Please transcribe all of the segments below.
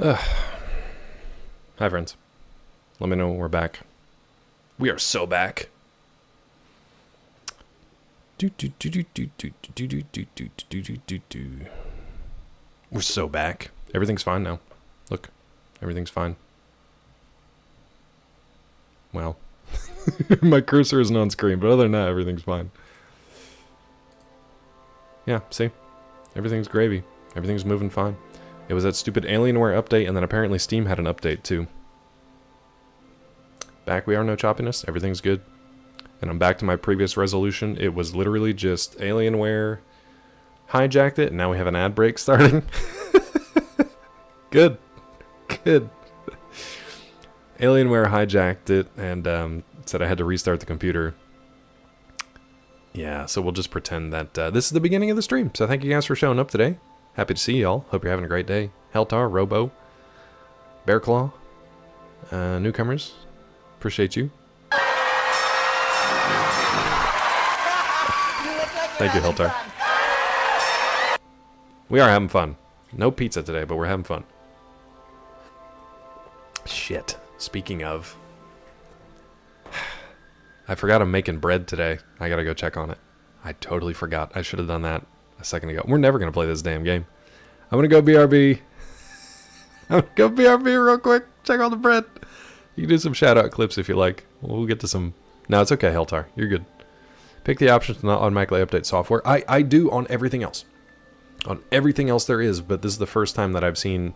Hi, friends. Let me know when we're back. We are so back. We're so back. Everything's fine now. Look, everything's fine. Well, my cursor isn't on screen, but other than that, everything's fine. Yeah, see? Everything's gravy. Everything's moving fine. It was that stupid Alienware update, and then apparently Steam had an update too. Back we are, no choppiness. Everything's good. And I'm back to my previous resolution. It was literally just Alienware hijacked it, and now we have an ad break starting. Good. Good. Alienware hijacked it and said I had to restart the computer. Yeah, so we'll just pretend that this is the beginning of the stream. So thank you guys for showing up today. Happy to see y'all. Hope you're having a great day. Heltar, Robo, Bearclaw, newcomers. Appreciate you. Thank you, Heltar. We are having fun. No pizza today, but we're having fun. Shit. Speaking of, I forgot I'm making bread today. I gotta go check on it. I totally forgot. I should have done that a second ago. We're never gonna play this damn game. I'm gonna go BRB. I'm gonna go BRB real quick. Check on the bread. You can do some shout out clips if you like. We'll get to some. No, it's okay, Heltar. You're good. Pick the option to not automatically update software. I do on everything else. On everything else there is, but this is the first time that I've seen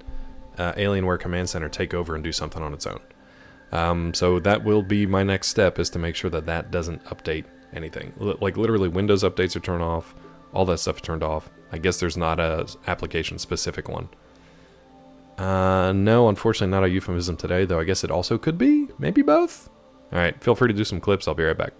Alienware Command Center take over and do something on its own. So that will be my next step, is to make sure that that doesn't update anything. Like literally Windows updates are turned off. All that stuff is turned off. I guess there's not a application specific one. No, unfortunately not a euphemism today, though I guess it also could be. Maybe both? Alright, feel free to do some clips. I'll be right back.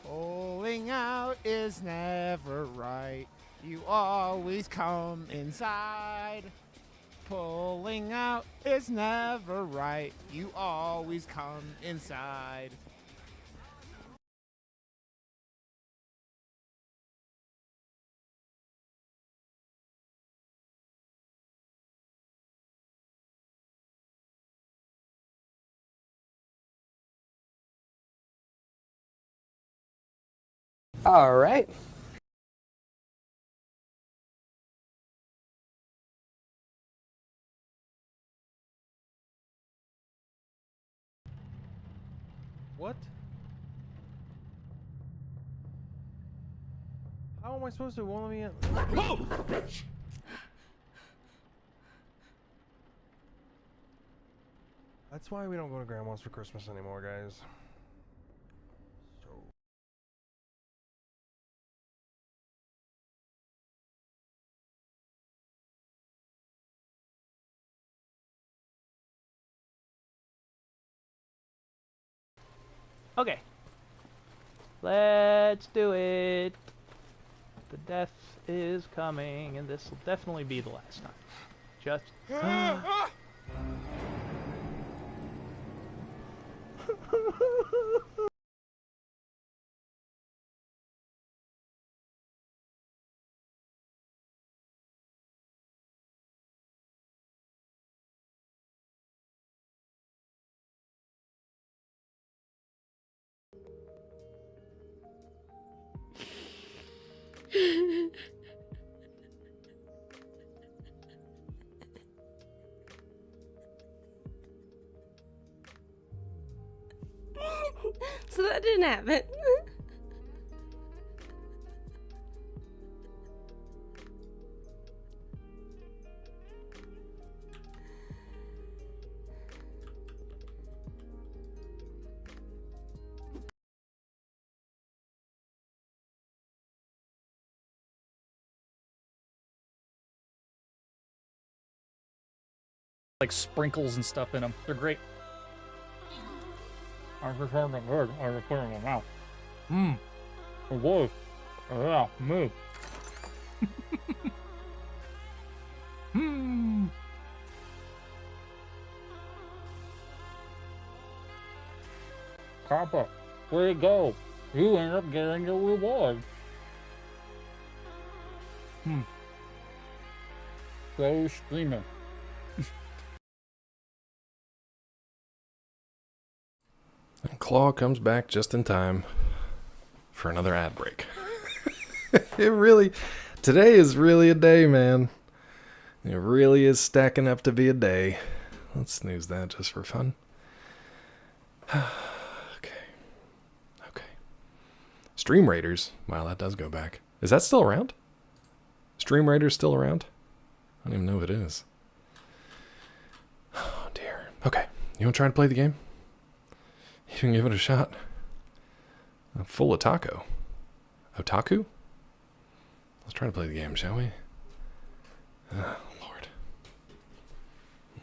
Pulling out is never right. You always come inside. Pulling out is never right. You always come inside. All right. What? How am I supposed to? Won't let me in. Whoa! That's why we don't go to Grandma's for Christmas anymore, guys. So. Okay. Let's do it. The death is coming, and this will definitely be the last time. Just. So that didn't happen. Like sprinkles and stuff in them. They're great. I prefer them good. I just put them in my mouth. Mmm. Good. Yeah, move. Mmm. Papa, where'd it go? you end up getting your reward. Go streamer. And Claw comes back just in time for another ad break. Today is really a day, man. It really is stacking up to be a day. Let's snooze that just for fun. Okay. Stream Raiders. Wow, that does go back. Is that still around? Stream Raiders still around? I don't even know if it is. Oh, dear. Okay. You want to try to play the game? You can give it a shot. A full otaku. Otaku? Let's try to play the game, shall we? Lord.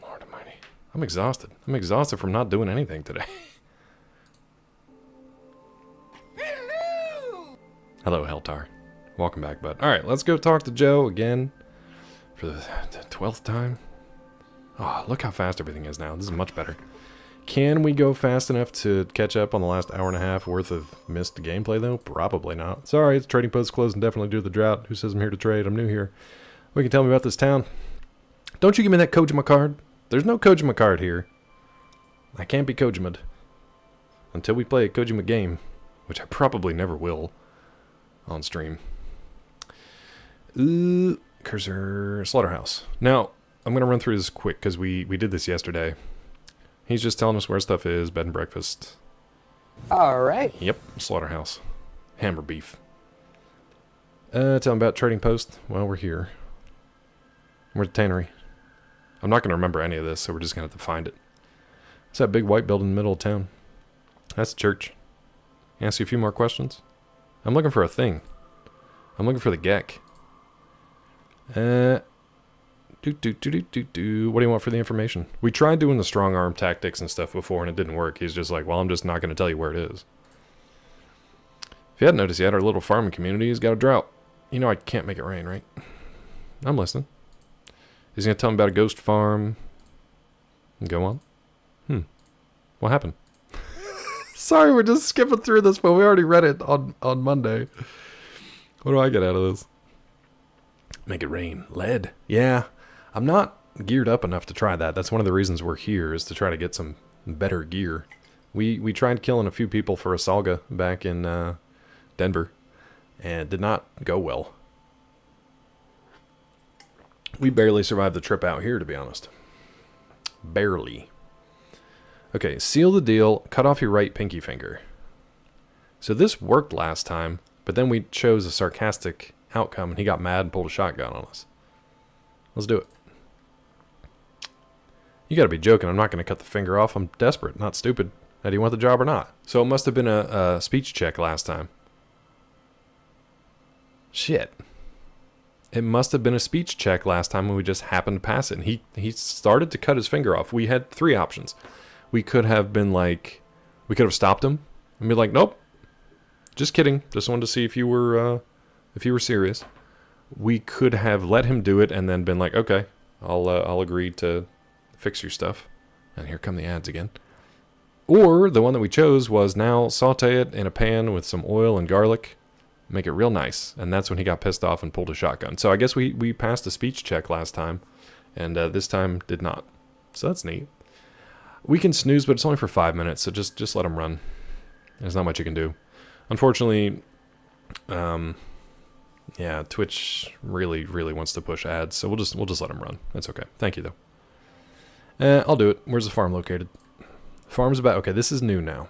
Lord almighty. I'm exhausted. I'm exhausted from not doing anything today. Hello, Heltar. Welcome back, bud. Alright, let's go talk to Joe again for the 12th time. Oh, look how fast everything is now. This is much better. Can we go fast enough to catch up on the last hour and a half worth of missed gameplay, though? Probably not. Sorry, it's trading post closed indefinitely due to the drought. Who says I'm here to trade? I'm new here. What can you tell me about this town? Don't you give me that Kojima card. There's no Kojima card here. I can't be Kojima'd. Until we play a Kojima game, which I probably never will on stream. Cursor Slaughterhouse. Now, I'm going to run through this quick because we did this yesterday. He's just telling us where stuff is, bed and breakfast. Alright. Yep, Slaughterhouse. Hammer beef. Tell him about Trading Post. Well, we're here. We're at the tannery. I'm not going to remember any of this, so we're just going to have to find it. It's that big white building in the middle of town. That's the church. Ask you a few more questions? I'm looking for a thing. I'm looking for the Gek. What do you want for the information? We tried doing the strong arm tactics and stuff before and it didn't work. He's just like, well, I'm just not going to tell you where it is. If you hadn't noticed yet, our little farming community has got a drought. You know I can't make it rain, right? I'm listening. He's going to tell me about a ghost farm. Go on. What happened? Sorry, we're just skipping through this, but we already read it on Monday. What do I get out of this? Make it rain. Lead. Yeah. I'm not geared up enough to try that. That's one of the reasons we're here, is to try to get some better gear. We tried killing a few people for a Salga back in Denver, and it did not go well. We barely survived the trip out here, to be honest. Barely. Okay, seal the deal, cut off your right pinky finger. So this worked last time, but then we chose a sarcastic outcome, and he got mad and pulled a shotgun on us. Let's do it. You gotta be joking. I'm not gonna cut the finger off. I'm desperate, not stupid. Now, do you want the job or not? So it must have been a speech check last time. Shit. It must have been a speech check last time when we just happened to pass it. And he started to cut his finger off. We had three options. We could have been like, we could have stopped him and be like, nope, just kidding. Just wanted to see if you were serious. We could have let him do it and then been like, okay, I'll agree to fix your stuff. And here come the ads again. Or the one that we chose was now saute it in a pan with some oil and garlic, make it real nice. And that's when he got pissed off and pulled a shotgun. So I guess we passed a speech check last time, and this time did not. So that's neat. We can snooze, but it's only for 5 minutes, so just let him run. There's not much you can do. Unfortunately, yeah, Twitch really wants to push ads, so we'll just let him run. That's okay. Thank you though. I'll do it. Where's the farm located? Farm's about, okay, this is new now.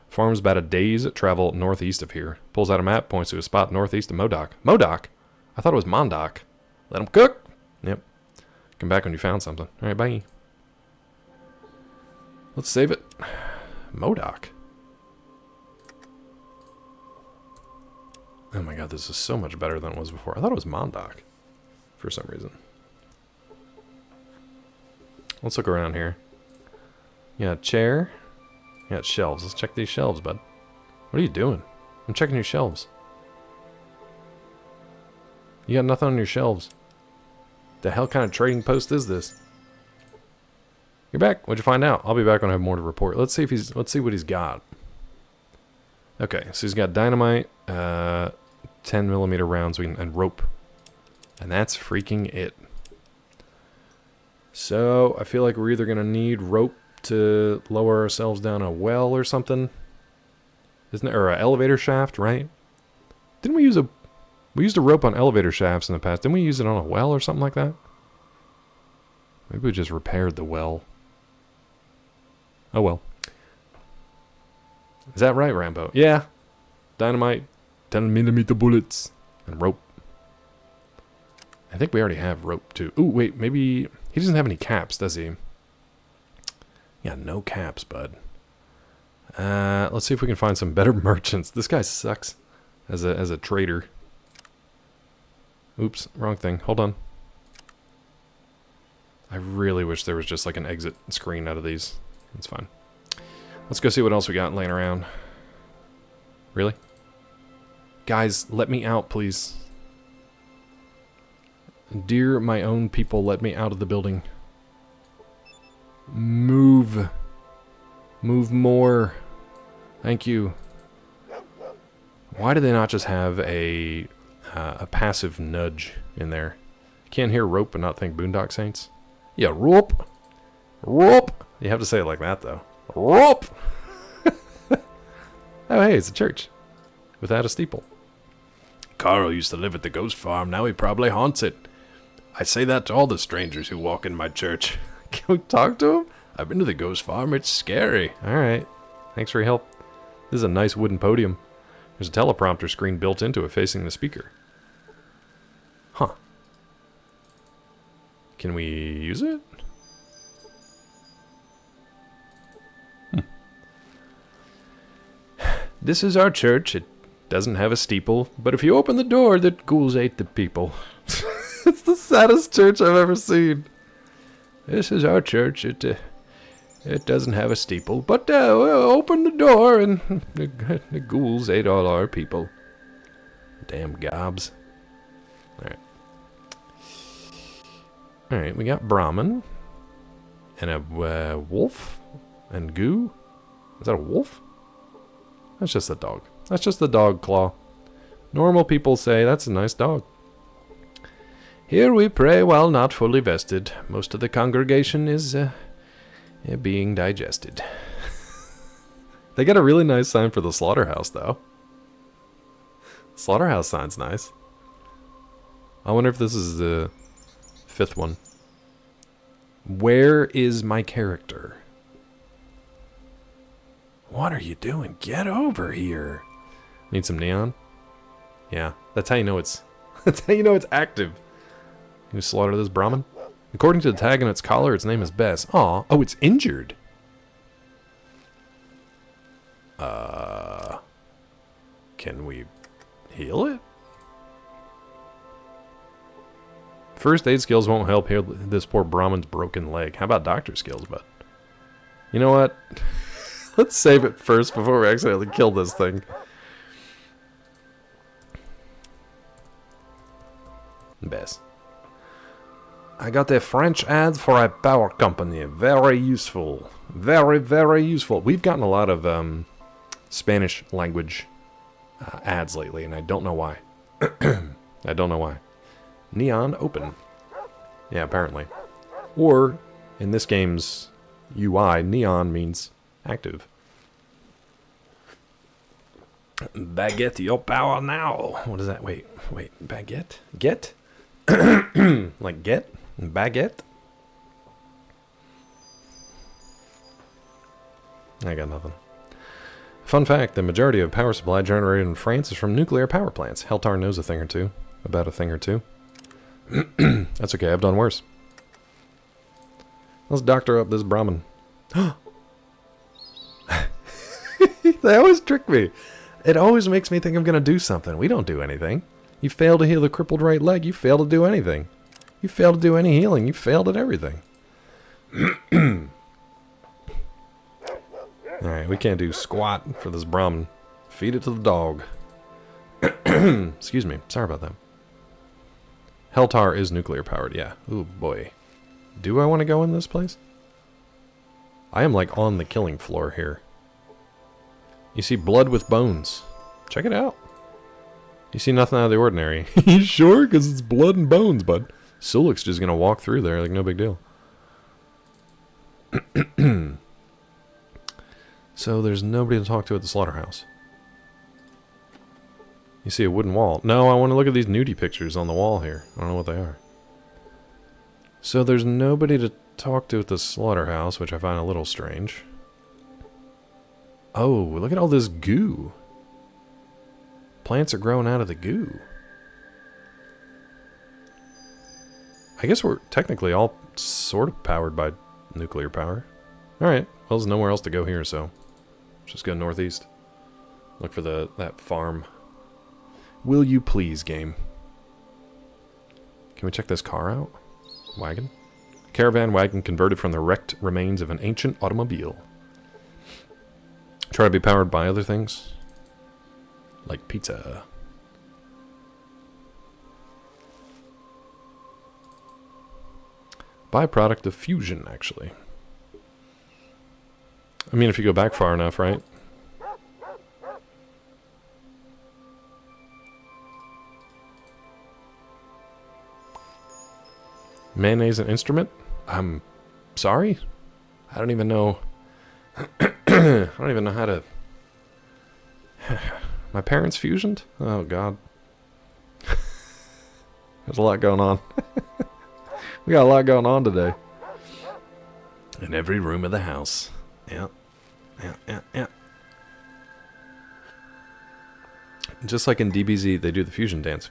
Farm's about a day's travel northeast of here. Pulls out a map, points to a spot northeast of Modoc. Modoc? I thought it was Mondoc. Let him cook. Yep. Come back when you found something. All right, bye. Let's save it. Modoc. Oh my god, this is so much better than it was before. I thought it was Mondoc for some reason. Let's look around here. You got a chair. You got shelves. Let's check these shelves, bud. What are you doing? I'm checking your shelves. You got nothing on your shelves. The hell kind of trading post is this? You're back. What'd you find out? I'll be back when I have more to report. Let's see what he's got. Okay, so he's got dynamite, 10mm rounds, and rope. And that's freaking it. So, I feel like we're either going to need rope to lower ourselves down a well or something. Isn't it? Or an elevator shaft, right? Didn't we use a... We used a rope on elevator shafts in the past. Didn't we use it on a well or something like that? Maybe we just repaired the well. Oh well. Is that right, Rambo? Yeah. Dynamite, 10mm bullets, and rope. I think we already have rope too. Ooh, wait, maybe... He doesn't have any caps, does he? Yeah, no caps, bud. Let's see if we can find some better merchants. This guy sucks as a trader. Oops, wrong thing. Hold on. I really wish there was just like an exit screen out of these. That's fine. Let's go see what else we got laying around. Really? Guys, let me out, please. Dear my own people, let me out of the building. Move. Move more. Thank you. Why do they not just have a passive nudge in there? Can't hear rope and not think Boondock Saints? Yeah, rope. Rope. You have to say it like that, though. Rope. Oh, hey, it's a church. Without a steeple. Carl used to live at the ghost farm. Now he probably haunts it. I say that to all the strangers who walk in my church. Can we talk to him? I've been to the ghost farm. It's scary. Alright. Thanks for your help. This is a nice wooden podium. There's a teleprompter screen built into it facing the speaker. Huh. Can we use it? This is our church. It doesn't have a steeple, but if you open the door, the ghouls ate the people. It's the saddest church I've ever seen. This is our church. It doesn't have a steeple, but we'll open the door and the ghouls ate all our people. Damn gobs. Alright. Alright, we got Brahmin. And a wolf. And goo. Is that a wolf? That's just a dog. That's just the dog claw. Normal people say that's a nice dog. Here we pray while not fully vested. Most of the congregation is being digested. They got a really nice sign for the slaughterhouse, though. Slaughterhouse sign's nice. I wonder if this is the 5th one. Where is my character? What are you doing? Get over here. Need some neon? Yeah, that's how you know it's... That's how you know it's active. You slaughter this Brahmin? According to the tag on its collar, its name is Bess. Aw. Oh, it's injured. Can we heal it? First aid skills won't help heal this poor Brahmin's broken leg. How about doctor skills, bud? You know what? Let's save it first before we accidentally kill this thing. Bess. I got a French ad for a power company. Very useful. Very, very useful. We've gotten a lot of Spanish language ads lately, and I don't know why. I don't know why. Neon open. Yeah, apparently. Or, in this game's UI, neon means active. Baguette your power now. What is that? Wait. Baguette? Get? Like get? Baguette? I got nothing. Fun fact, the majority of power supply generated in France is from nuclear power plants. Heltar knows a thing or two. About a thing or two. That's okay, I've done worse. Let's doctor up this Brahmin. They always trick me. It always makes me think I'm going to do something. We don't do anything. You fail to heal the crippled right leg, you fail to do anything. You fail to do any healing, you failed at everything. Alright, we can't do squat for this Brahmin. Feed it to the dog. Excuse me, sorry about that. Heltar is nuclear powered, yeah. Ooh, boy. Do I want to go in this place? I am like on the killing floor here. You see blood with bones. Check it out. You see nothing out of the ordinary. You sure? Because it's blood and bones, bud. Sulik's just going to walk through there like no big deal. So there's nobody to talk to at the slaughterhouse. You see a wooden wall. No, I want to look at these nudie pictures on the wall here. I don't know what they are. So there's nobody to talk to at the slaughterhouse, which I find a little strange. Oh, look at all this goo. Plants are growing out of the goo. I guess we're technically all sort of powered by nuclear power. Alright, well there's nowhere else to go here, so let's just go northeast. Look for that farm. Will you please, game? Can we check this car out? Wagon? Caravan wagon converted from the wrecked remains of an ancient automobile. Try to be powered by other things. Like pizza. Byproduct of fusion, actually. I mean, if you go back far enough, right? Mayonnaise an instrument? I'm sorry? I don't even know. I don't even know how to... My parents fusioned? Oh, God. There's a lot going on. We got a lot going on today. In every room of the house. Yeah. Yeah. Just like in DBZ, they do the fusion dance.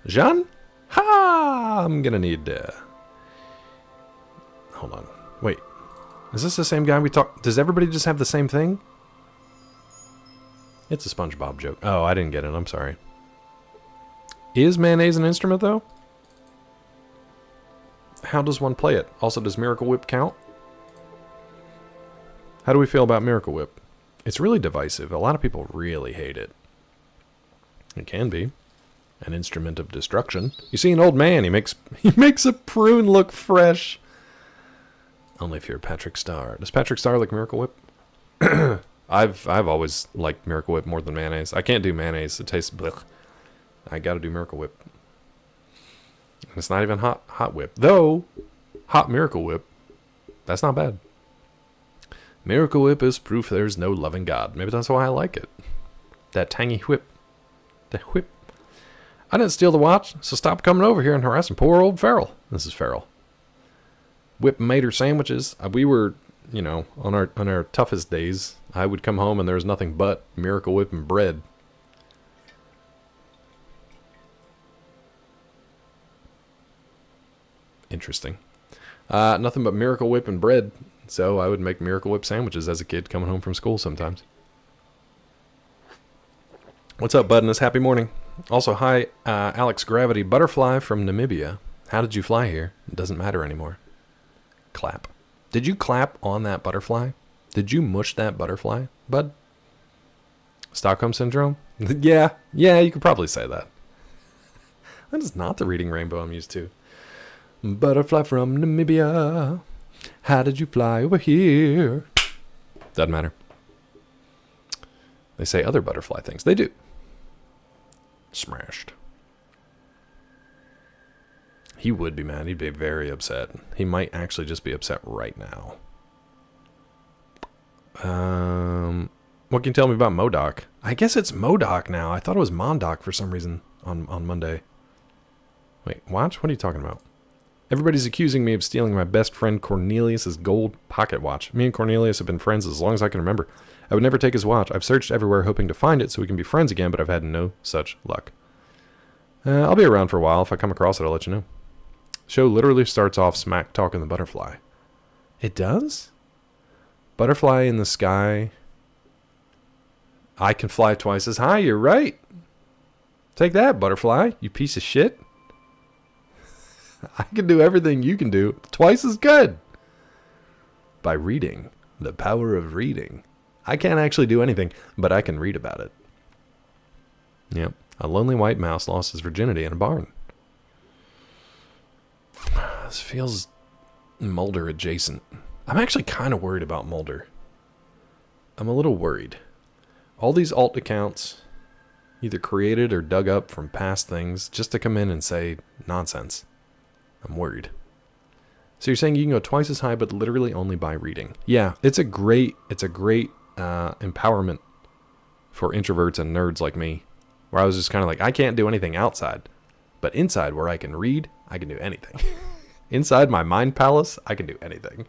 Jean? Ha! I'm gonna need... Hold on. Wait. Is this the same guy we talked... Does everybody just have the same thing? It's a SpongeBob joke. Oh, I didn't get it. I'm sorry. Is mayonnaise an instrument, though? How does one play it? Also, does Miracle Whip count? How do we feel about Miracle Whip? It's really divisive. A lot of people really hate it. It can be an instrument of destruction. You see an old man, he makes a prune look fresh. Only if you're Patrick Star. Does Patrick Star like Miracle Whip? I've always liked Miracle Whip more than mayonnaise. I can't do mayonnaise. It tastes blech. I gotta do Miracle Whip. And it's not even hot whip. Though, hot Miracle Whip, that's not bad. Miracle Whip is proof there's no loving God. Maybe that's why I like it. That tangy whip. That whip. I didn't steal the watch, so stop coming over here and harassing poor old Farrell. This is Farrell. Whip made her sandwiches. We were, you know, on our toughest days, I would come home and there was nothing but Miracle Whip and bread. Interesting. Nothing but Miracle Whip and bread. So I would make Miracle Whip sandwiches as a kid coming home from school sometimes. What's up, bud, and this happy morning? Also, hi, Alex Gravity Butterfly from Namibia. How did you fly here? It doesn't matter anymore. Clap. Did you clap on that butterfly? Did you mush that butterfly, bud? Stockholm Syndrome? Yeah, you could probably say that. That is not the reading rainbow I'm used to. Butterfly from Namibia. How did you fly over here? Doesn't matter. They say other butterfly things. They do. Smashed. He would be mad. He'd be very upset. He might actually just be upset right now. What can you tell me about MODOK? I guess it's MODOK now. I thought it was Mondoc for some reason on Monday. Wait, watch? What are you talking about? Everybody's accusing me of stealing my best friend Cornelius's gold pocket watch. Me and Cornelius have been friends as long as I can remember. I would never take his watch. I've searched everywhere hoping to find it so we can be friends again, but I've had no such luck. I'll be around for a while. If I come across it, I'll let you know. Show literally starts off smack talking the butterfly. It does? Butterfly in the sky. I can fly twice as high. You're right. Take that, butterfly, you piece of shit. I can do everything you can do twice as good. By reading. The power of reading. I can't actually do anything, but I can read about it. Yep. A lonely white mouse lost his virginity in a barn. This feels Mulder adjacent. I'm actually kind of worried about Mulder. I'm a little worried. All these alt accounts, either created or dug up from past things, just to come in and say nonsense. I'm worried. So you're saying you can go twice as high, but literally only by reading. Yeah, it's a great empowerment for introverts and nerds like me, where I was just kind of like, I can't do anything outside, but inside where I can read, I can do anything. Inside my mind palace, I can do anything.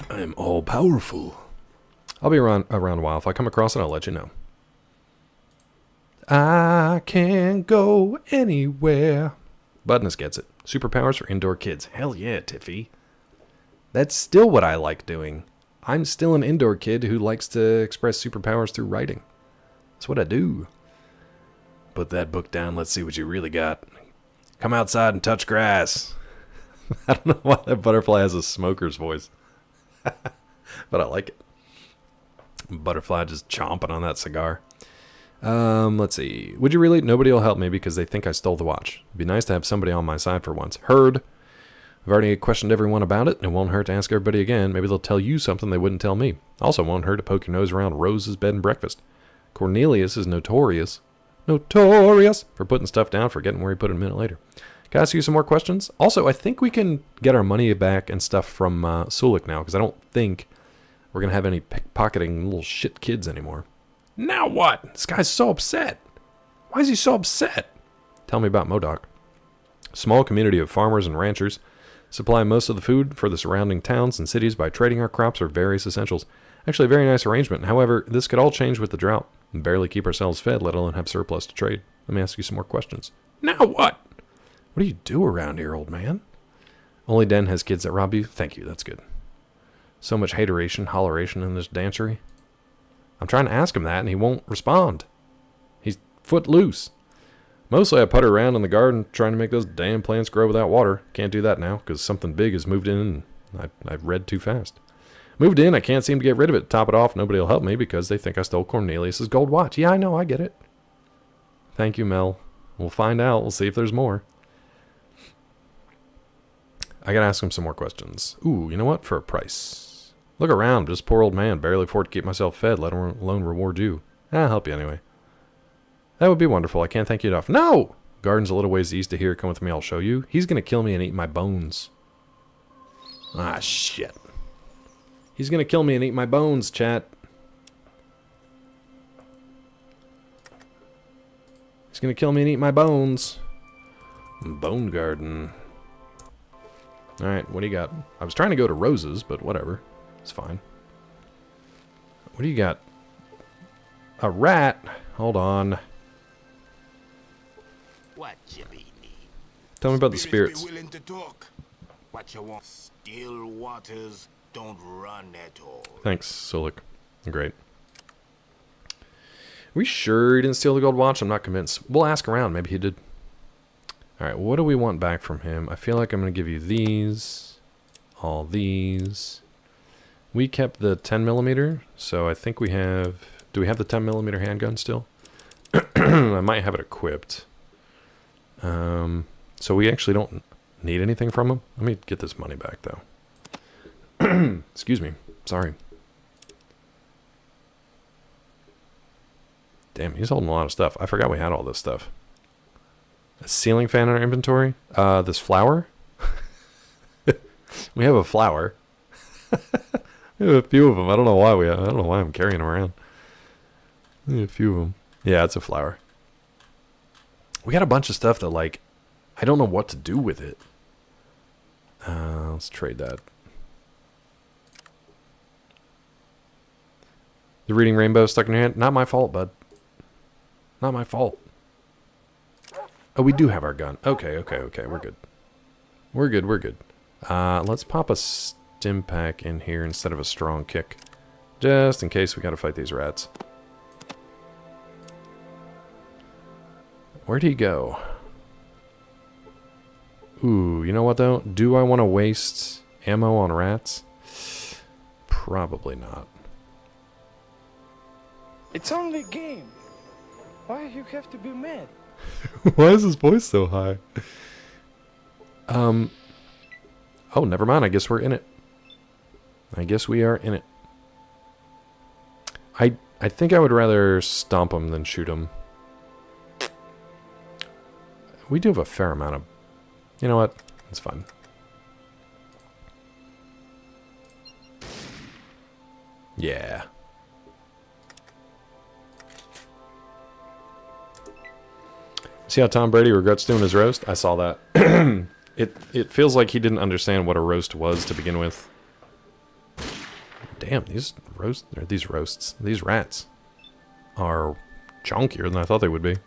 I am all powerful. I'll be around a while. If I come across it, I'll let you know. I can go anywhere. Budness gets it. Superpowers for indoor kids. Hell yeah, Tiffy. That's still what I like doing. I'm still an indoor kid who likes to express superpowers through writing. That's what I do. Put that book down. Let's see what you really got. Come outside and touch grass. I don't know why that butterfly has a smoker's voice. But I like it. Butterfly just chomping on that cigar. Let's see. Would you really? Nobody will help me because they think I stole the watch. It'd be nice to have somebody on my side for once. Heard. I've already questioned everyone about it, and it won't hurt to ask everybody again. Maybe they'll tell you something they wouldn't tell me. Also, won't hurt to poke your nose around Rose's bed and breakfast. Cornelius is notorious for putting stuff down, forgetting where he put it a minute later. Can I ask you some more questions? Also, I think we can get our money back and stuff from Sulik now, because I don't think we're going to have any pickpocketing little shit kids anymore. Now what? This guy's so upset. Why is he so upset? Tell me about MODOK. Small community of farmers and ranchers supply most of the food for the surrounding towns and cities by trading our crops for various essentials. Actually, a very nice arrangement. However, this could all change with the drought. We barely keep ourselves fed, let alone have surplus to trade. Let me ask you some more questions. Now what? What do you do around here, old man? Only Den has kids that rob you? Thank you, that's good. So much hateration, holleration in this dancery. I'm trying to ask him that, and he won't respond. He's foot loose. Mostly I putter around in the garden trying to make those damn plants grow without water. Can't do that now, because something big has moved in, and I've read too fast. Moved in, I can't seem to get rid of it. Top it off, nobody will help me because they think I stole Cornelius's gold watch. Yeah, I know, I get it. Thank you, Mel. We'll find out. We'll see if there's more. I gotta ask him some more questions. Ooh, you know what? For a price. Look around. This poor old man. Barely afford to keep myself fed, let alone reward you. I'll help you anyway. That would be wonderful. I can't thank you enough. No! Garden's a little ways east of here. Come with me, I'll show you. He's gonna kill me and eat my bones. Ah, shit. He's gonna kill me and eat my bones, chat. He's gonna kill me and eat my bones. Bone garden. Alright, what do you got? I was trying to go to Rose's, but whatever. It's fine. What do you got? A rat? Hold on. What you be need? Tell me about the spirits. Be willing to talk. What you want? Still waters don't run at all. Thanks, Sulik. Great. Are we sure he didn't steal the gold watch? I'm not convinced. We'll ask around. Maybe he did. Alright, what do we want back from him? I feel like I'm going to give you these. All these. We kept the 10mm, so I think we have... Do we have the 10mm handgun still? I might have it equipped. So we actually don't need anything from him. Let me get this money back, though. Excuse me. Sorry. Damn, he's holding a lot of stuff. I forgot we had all this stuff. A ceiling fan in our inventory? This flower? We have a flower. We have a few of them. I don't know why I don't know why I'm carrying them around. We have a few of them. Yeah, it's a flower. We got a bunch of stuff that, like, I don't know what to do with it. Let's trade that. The reading rainbow stuck in your hand? Not my fault, bud. Not my fault. Oh, we do have our gun. Okay. We're good. We're good. Let's pop a stim pack in here instead of a strong kick. Just in case we gotta fight these rats. Where'd he go? Ooh, you know what though? Do I want to waste ammo on rats? Probably not. It's only a game. Why you have to be mad? Why is his voice so high? Oh, never mind. I guess we're in it. I guess we are in it. I think I would rather stomp him than shoot him. We do have a fair amount of... You know what? It's fine. Yeah. See how Tom Brady regrets doing his roast? I saw that. It feels like he didn't understand what a roast was to begin with. Damn, these rats are chunkier than I thought they would be.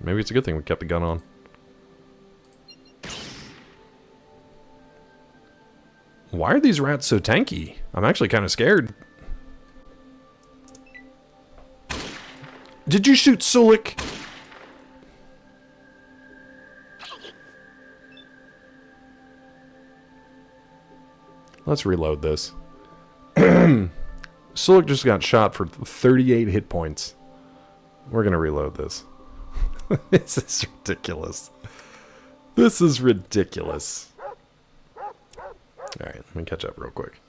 Maybe it's a good thing we kept the gun on. Why are these rats so tanky? I'm actually kind of scared. Did you shoot Sulik? Let's reload this. Sulik just got shot for 38 hit points. We're gonna reload this. This is ridiculous. This is ridiculous. Alright, let me catch up real quick.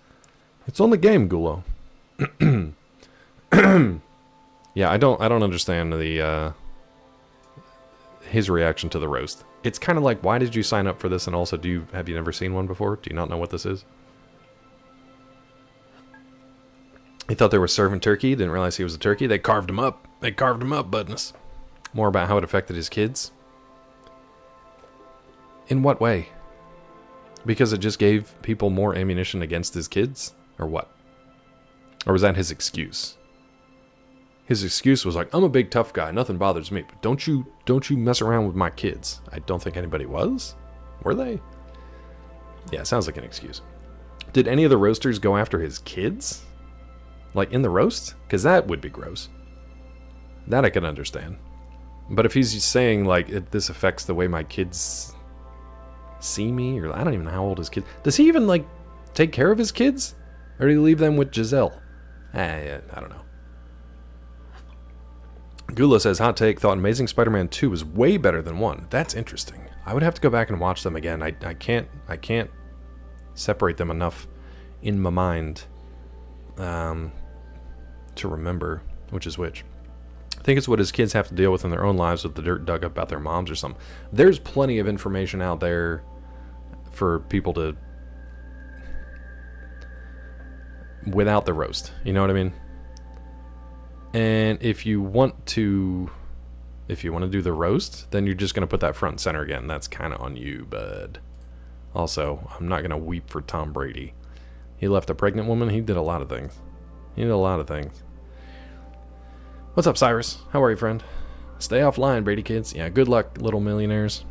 It's on the game, Gulo. Yeah, I don't understand the his reaction to the roast. It's kind of like, why did you sign up for this, and also have you never seen one before? Do you not know what this is? He thought they were serving turkey, didn't realize he was a turkey. They carved him up. They carved him up, budness. More about how it affected his kids. In what way? Because it just gave people more ammunition against his kids? Or what? Or was that his excuse? His excuse was like, I'm a big tough guy, nothing bothers me, but don't you mess around with my kids. I don't think anybody was. Were they? Yeah, sounds like an excuse. Did any of the roasters go after his kids? Like in the roast? Because that would be gross. That I can understand. But if he's saying like, this affects the way my kids see me, or I don't even know how old his kids... Does he even like take care of his kids? Or do he leave them with Giselle? I don't know. Gula says, hot take, thought Amazing Spider-Man 2 was way better than 1. That's interesting. I would have to go back and watch them again. I can't separate them enough in my mind to remember which is which. I think it's what his kids have to deal with in their own lives with the dirt dug up about their moms or something. There's plenty of information out there for people to... without the roast. You know what I mean? And if you want to do the roast, then you're just going to put that front and center again. That's kind of on you, bud. Also, I'm not going to weep for Tom Brady. He left a pregnant woman. He did a lot of things. What's up, Cyrus? How are you, friend? Stay offline, Brady kids. Yeah, good luck, little millionaires.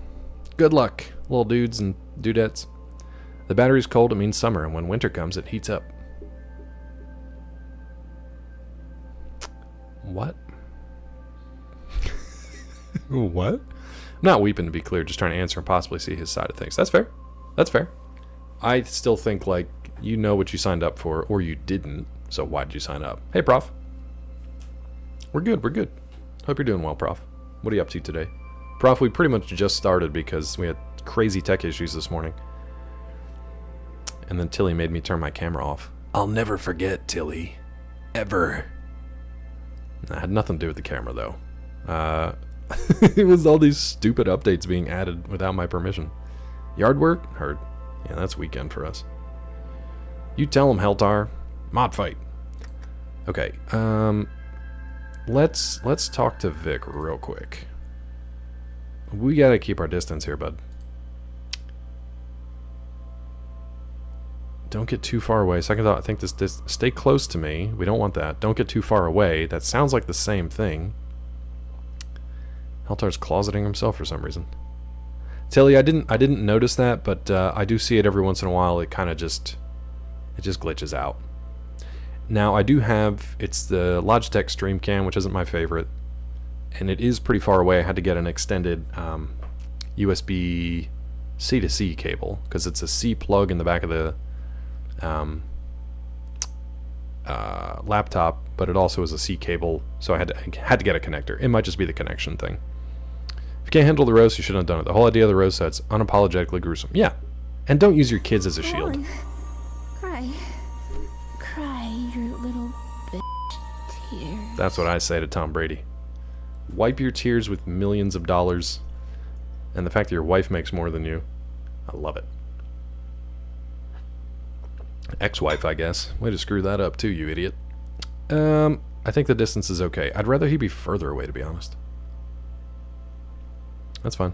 Good luck, little dudes and dudettes. The battery's cold, it means summer, and when winter comes, it heats up. What? What? I'm not weeping, to be clear, just trying to answer and possibly see his side of things. That's fair. That's fair. I still think, like, you know what you signed up for, or you didn't, so why did you sign up? Hey, Prof. We're good, we're good. Hope you're doing well, Prof. What are you up to today? Prof, we pretty much just started because we had crazy tech issues this morning. And then Tilly made me turn my camera off. I'll never forget, Tilly. Ever. That had nothing to do with the camera, though. It was all these stupid updates being added without my permission. Yard work? Heard. Yeah, that's weekend for us. You tell him, Heltar. Mod fight. Okay, let's talk to Vic real quick. We gotta keep our distance here, bud. Don't get too far away. Second thought, I think this stay close to me. We don't want that. Don't get too far away. That sounds like the same thing. Heltar's closeting himself for some reason. Tilly, I didn't notice that, but I do see it every once in a while. It kind of just glitches out. Now I do have, it's the Logitech Stream Cam, which isn't my favorite, and it is pretty far away. I had to get an extended USB C to C cable because it's a C plug in the back of the laptop, but it also is a C cable, so I had to get a connector. It might just be the connection thing. If you can't handle the roast, you shouldn't have done it. The whole idea of the roast is unapologetically gruesome. Yeah, and don't use your kids as a shield. Cry, your little bitch tears. That's what I say to Tom Brady. Wipe your tears with millions of dollars. And the fact that your wife makes more than you. I love it. Ex-wife, I guess. Way to screw that up too, you idiot. I think the distance is okay. I'd rather he be further away, to be honest. That's fine.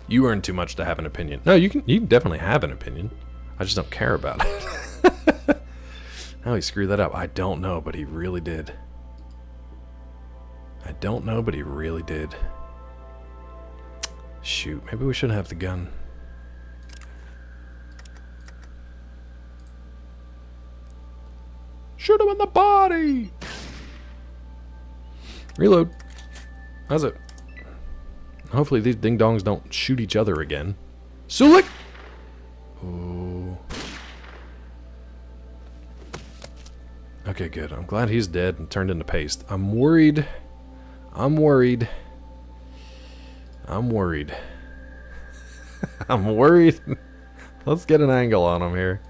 You earn too much to have an opinion. No, you can definitely have an opinion. I just don't care about it. How he screwed that up, I don't know, but he really did. I don't know, but he really did. Shoot, maybe we shouldn't have the gun. Shoot him in the body! Reload. How's it? Hopefully these ding-dongs don't shoot each other again. Sulik! Ooh. Okay, good. I'm glad he's dead and turned into paste. I'm worried. I'm worried. I'm worried. I'm worried. Let's get an angle on him here.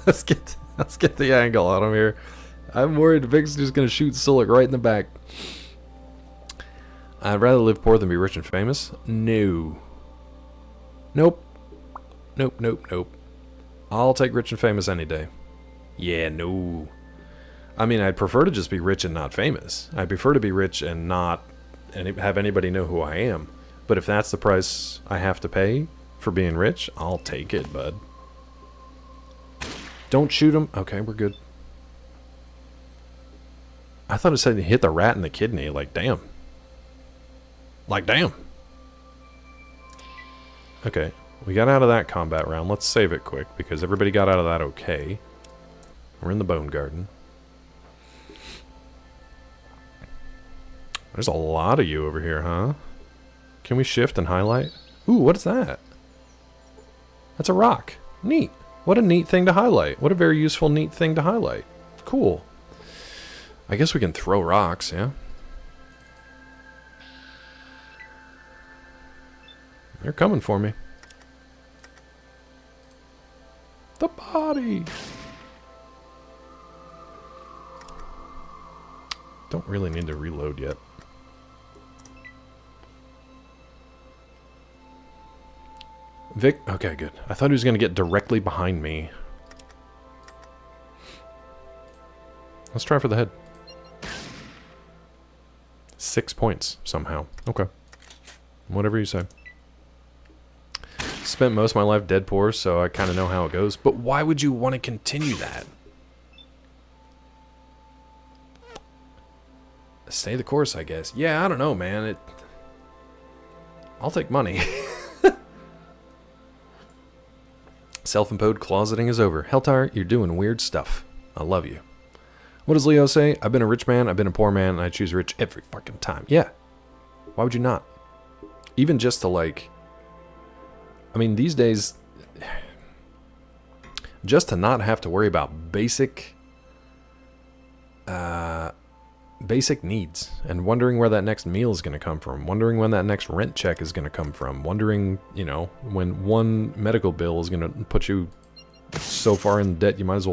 Let's get the angle on him here. I'm worried Vic's just gonna shoot Sulik right in the back. I'd rather live poor than be rich and famous. No. Nope. Nope, nope, nope. I'll take rich and famous any day. Yeah, no. I mean, I'd prefer to just be rich and not famous. I'd prefer to be rich and not have anybody know who I am. But if that's the price I have to pay for being rich, I'll take it, bud. Don't shoot him. Okay, we're good. I thought it said he hit the rat in the kidney. Like, damn. Like, damn. Okay, we got out of that combat round. Let's save it quick, because everybody got out of that okay. We're in the Bone Garden. There's a lot of you over here, huh? Can we shift and highlight? Ooh, what is that? That's a rock. Neat. What a neat thing to highlight. What a very useful, neat thing to highlight. Cool. I guess we can throw rocks, yeah? They're coming for me. The body! Don't really need to reload yet. Vic, okay, good. I thought he was going to get directly behind me. Let's try for the head. 6 points, somehow. Okay. Whatever you say. Spent most of my life dead poor, so I kind of know how it goes. But why would you want to continue that? Stay the course, I guess. Yeah, I don't know, man. I'll take money. Self-imposed closeting is over. Helltire, you're doing weird stuff. I love you. What does Leo say? I've been a rich man, I've been a poor man, and I choose rich every fucking time. Yeah. Why would you not? Even just to, like... I mean, these days... Just to not have to worry about basic... basic needs, and wondering where that next meal is going to come from, wondering when that next rent check is going to come from, wondering, you know, when one medical bill is going to put you so far in debt you might as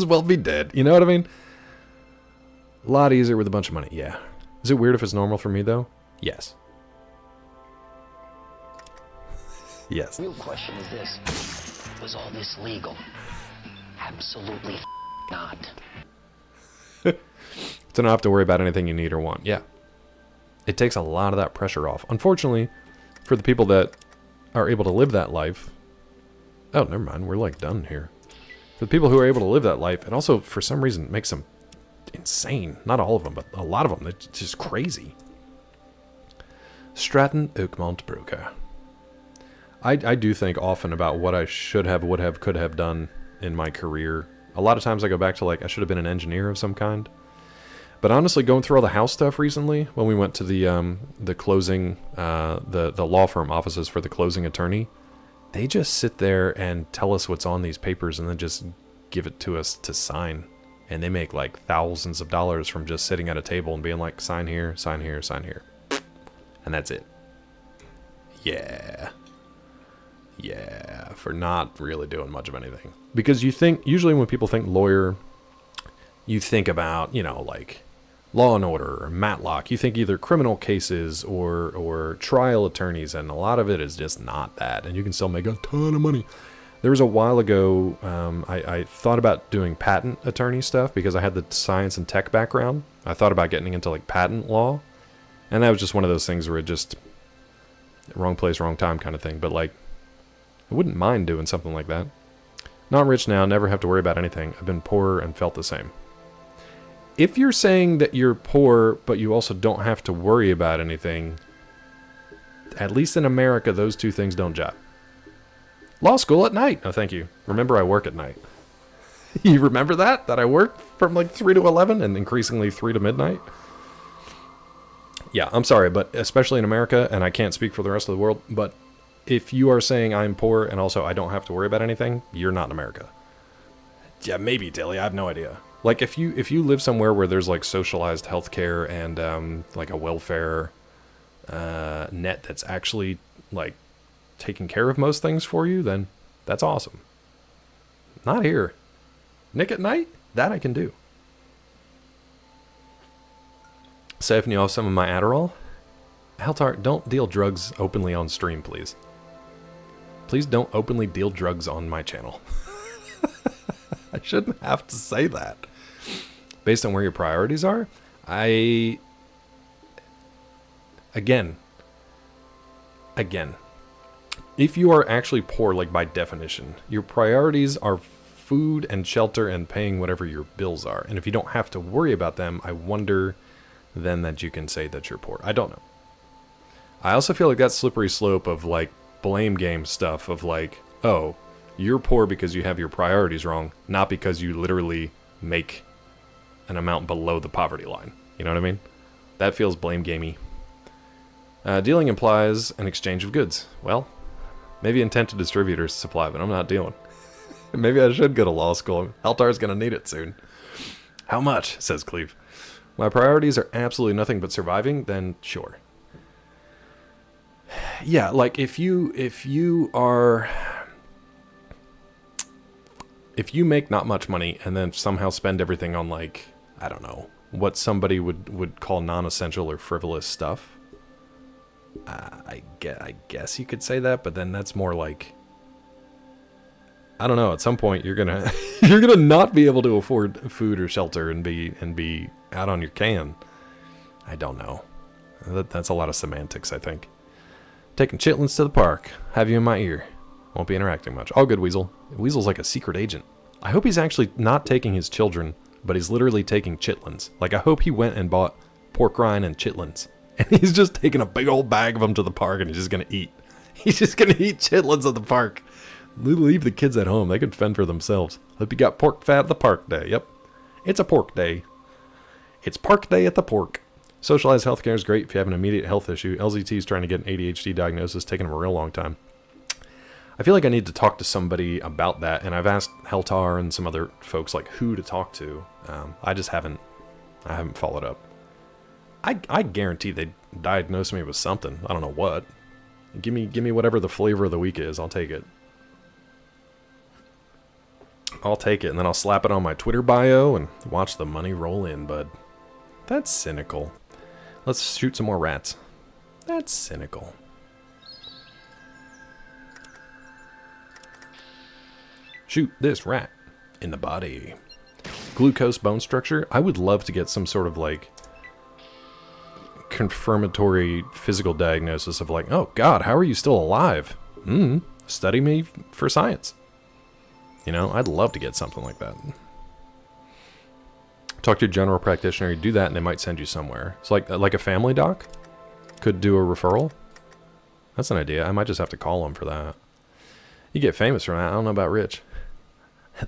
well be dead. You know what I mean? A lot easier with a bunch of money. Yeah. Is it weird if it's normal for me though? Yes. Yes. The real question is this: was all this legal? Absolutely not. To not have to worry about anything you need or want. Yeah. It takes a lot of that pressure off. Unfortunately, for the people that are able to live that life... Oh, never mind. We're like done here. For the people who are able to live that life, it also, for some reason, makes them insane. Not all of them, but a lot of them. It's just crazy. Stratton Oakmont Broker. I do think often about what I should have, would have, could have done in my career. A lot of times I go back to, like, I should have been an engineer of some kind. But honestly, going through all the house stuff recently, when we went to the closing, the law firm offices for the closing attorney, they just sit there and tell us what's on these papers and then just give it to us to sign. And they make like thousands of dollars from just sitting at a table and being like, sign here, sign here, sign here. And that's it. Yeah. Yeah, for not really doing much of anything. Because you think, usually when people think lawyer, you think about, like Law and Order or Matlock. You think either criminal cases or trial attorneys, and a lot of it is just not that. And you can still make a ton of money. There was a while ago, I thought about doing patent attorney stuff because I had the science and tech background. I thought about getting into like patent law, and that was just one of those things where it just wrong place, wrong time kind of thing. But like, I wouldn't mind doing something like that. Not rich now, never have to worry about anything. I've been poor and felt the same. If you're saying that you're poor, but you also don't have to worry about anything, at least in America, those two things don't jive. Law school at night. No, thank you. Remember, I work at night. You remember that? That I work from like 3 to 11 and increasingly 3 to midnight? Yeah, I'm sorry, but especially in America, and I can't speak for the rest of the world, but if you are saying I'm poor and also I don't have to worry about anything, you're not in America. Yeah, maybe, Dilly. I have no idea. Like, if you live somewhere where there's like socialized healthcare and like a welfare net that's actually like taking care of most things for you, then that's awesome. Not here. Nick at night? That I can do. Siphoning off some of my Adderall? Heltar, don't deal drugs openly on stream, please. Please don't openly deal drugs on my channel. I shouldn't have to say that. Based on where your priorities are, Again. If you are actually poor, like by definition, your priorities are food and shelter and paying whatever your bills are. And if you don't have to worry about them, I wonder then that you can say that you're poor. I don't know. I also feel like that slippery slope of like blame game stuff of like, oh, you're poor because you have your priorities wrong, not because you literally make an amount below the poverty line. You know what I mean? That feels blame gamey. Dealing implies an exchange of goods. Well, maybe intent to distributors supply, but I'm not dealing. Maybe I should go to law school. Heltar's gonna need it soon. How much? Says Cleve. My priorities are absolutely nothing but surviving, then sure. Yeah, like if you make not much money and then somehow spend everything on like, I don't know, what somebody would call non-essential or frivolous stuff, I guess you could say that, but then that's more like, I don't know, at some point you're gonna not be able to afford food or shelter and be out on your can. I don't know. That's a lot of semantics, I think. Taking chitlins to the park. Have you in my ear. Won't be interacting much. All good, Weasel. Weasel's like a secret agent. I hope he's actually not taking his children, but he's literally taking chitlins. Like, I hope he went and bought pork rind and chitlins. And he's just taking a big old bag of them to the park and he's just going to eat. He's just going to eat chitlins at the park. Leave the kids at home. They can fend for themselves. Hope you got pork fat at the park day. Yep. It's a pork day. It's park day at the pork. Socialized healthcare is great if you have an immediate health issue. LZT is trying to get an ADHD diagnosis, taking him a real long time. I feel like I need to talk to somebody about that, and I've asked Heltar and some other folks like who to talk to. I haven't followed up. I guarantee they diagnose me with something. I don't know what. Give me whatever the flavor of the week is. I'll take it. I'll take it, and then I'll slap it on my Twitter bio and watch the money roll in, bud. That's cynical. Let's shoot some more rats. That's cynical. Shoot this rat in the body. Glucose bone structure. I would love to get some sort of like confirmatory physical diagnosis of like, oh God, how are you still alive? Study me for science. You know, I'd love to get something like that. Talk to your general practitioner, you do that and they might send you somewhere. It's like a family doc could do a referral. That's an idea. I might just have to call them for that. You get famous from that. I don't know about Rich.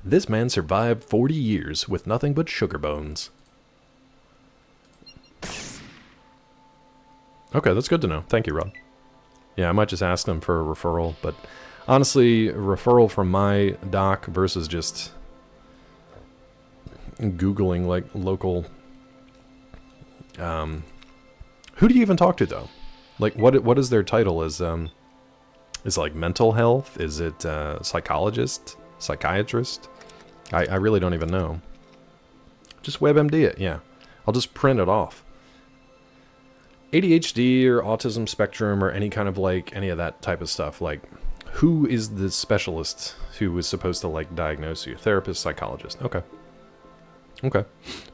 This man survived 40 years with nothing but sugar bones. Okay, that's good to know. Thank you, Rob. Yeah, I might just ask them for a referral, but honestly, a referral from my doc versus just Googling like local. Who do you even talk to though? Like, what is their title? Is it like mental health? Is it psychologist, psychiatrist? I really don't even know. Just WebMD it, yeah. I'll just print it off. ADHD or autism spectrum or any kind of like any of that type of stuff, like who is the specialist who is supposed to like diagnose you? Therapist, psychologist. Okay. Okay.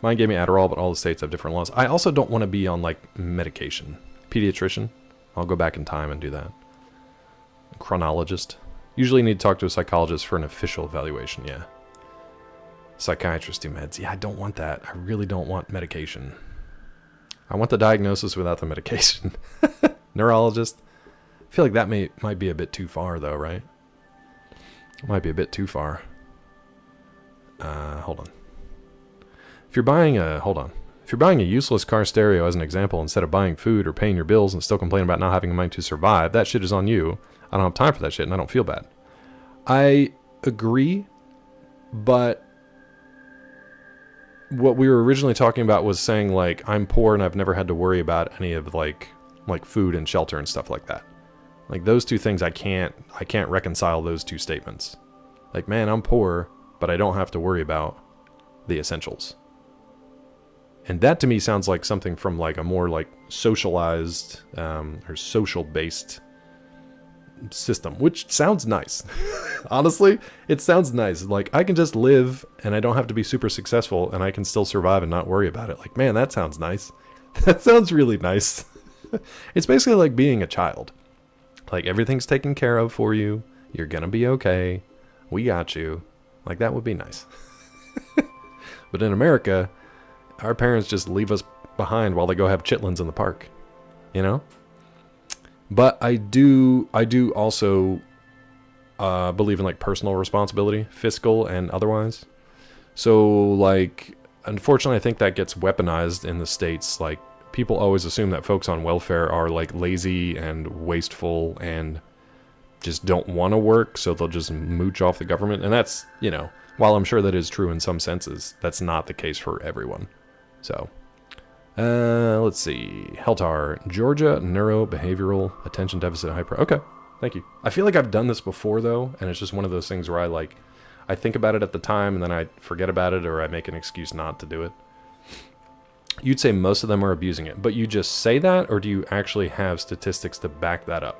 Mine gave me Adderall, but all the states have different laws. I also don't want to be on like medication. Pediatrician. I'll go back in time and do that. Chronologist. Usually need to talk to a psychologist for an official evaluation, yeah. Psychiatrist do meds. Yeah, I don't want that. I really don't want medication. I want the diagnosis without the medication. Neurologist. I feel like that might be a bit too far though, right? Might be a bit too far. Hold on. If you're buying a useless car stereo as an example, instead of buying food or paying your bills and still complain about not having money to survive, that shit is on you. I don't have time for that shit and I don't feel bad. I agree, but what we were originally talking about was saying like I'm poor and I've never had to worry about any of like food and shelter and stuff like that. Like those two things I can't reconcile those two statements. Like, man, I'm poor, but I don't have to worry about the essentials. And that to me sounds like something from like a more like socialized or social based system, which sounds nice. Honestly, it sounds nice. Like I can just live and I don't have to be super successful and I can still survive and not worry about it. Like, man, that sounds nice. That sounds really nice. It's basically like being a child. Like everything's taken care of for you. You're gonna be okay. We got you. Like that would be nice. But in America, our parents just leave us behind while they go have chitlins in the park, you know? But I do also believe in like personal responsibility, fiscal and otherwise. So like, unfortunately, I think that gets weaponized in the States. Like people always assume that folks on welfare are like lazy and wasteful and just don't want to work. So they'll just mooch off the government. And that's, you know, while I'm sure that is true in some senses, that's not the case for everyone. So, let's see. Heltar, Georgia Neurobehavioral Attention Deficit Hyper. Okay, thank you. I feel like I've done this before though, and it's just one of those things where I think about it at the time and then I forget about it or I make an excuse not to do it. You'd say most of them are abusing it, but you just say that, or do you actually have statistics to back that up?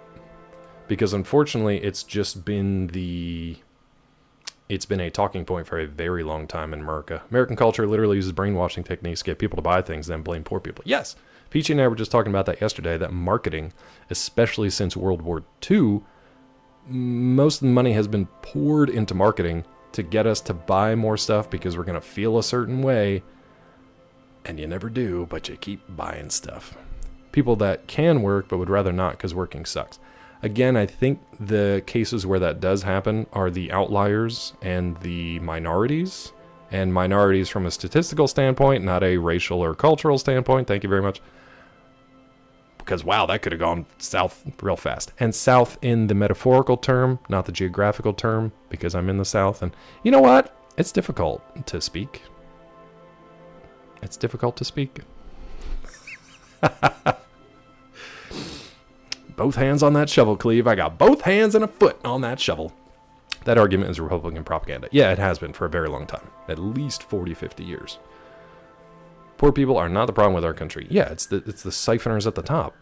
Because unfortunately, it's been a talking point for a very long time in America. American culture literally uses brainwashing techniques to get people to buy things, then blame poor people. Yes, Peachy and I were just talking about that yesterday, that marketing, especially since World War II, most of the money has been poured into marketing to get us to buy more stuff because we're going to feel a certain way. And you never do, but you keep buying stuff. People that can work but would rather not because working sucks. Again, I think the cases where that does happen are the outliers and the minorities. And minorities from a statistical standpoint, not a racial or cultural standpoint. Thank you very much. Because, wow, that could have gone south real fast. And south in the metaphorical term, not the geographical term, because I'm in the South. And you know what? It's difficult to speak. It's difficult to speak. Both hands on that shovel, Cleve. I got both hands and a foot on that shovel. That argument is Republican propaganda. Yeah, it has been for a very long time. At least 40, 50 years. Poor people are not the problem with our country. Yeah, it's the siphoners at the top.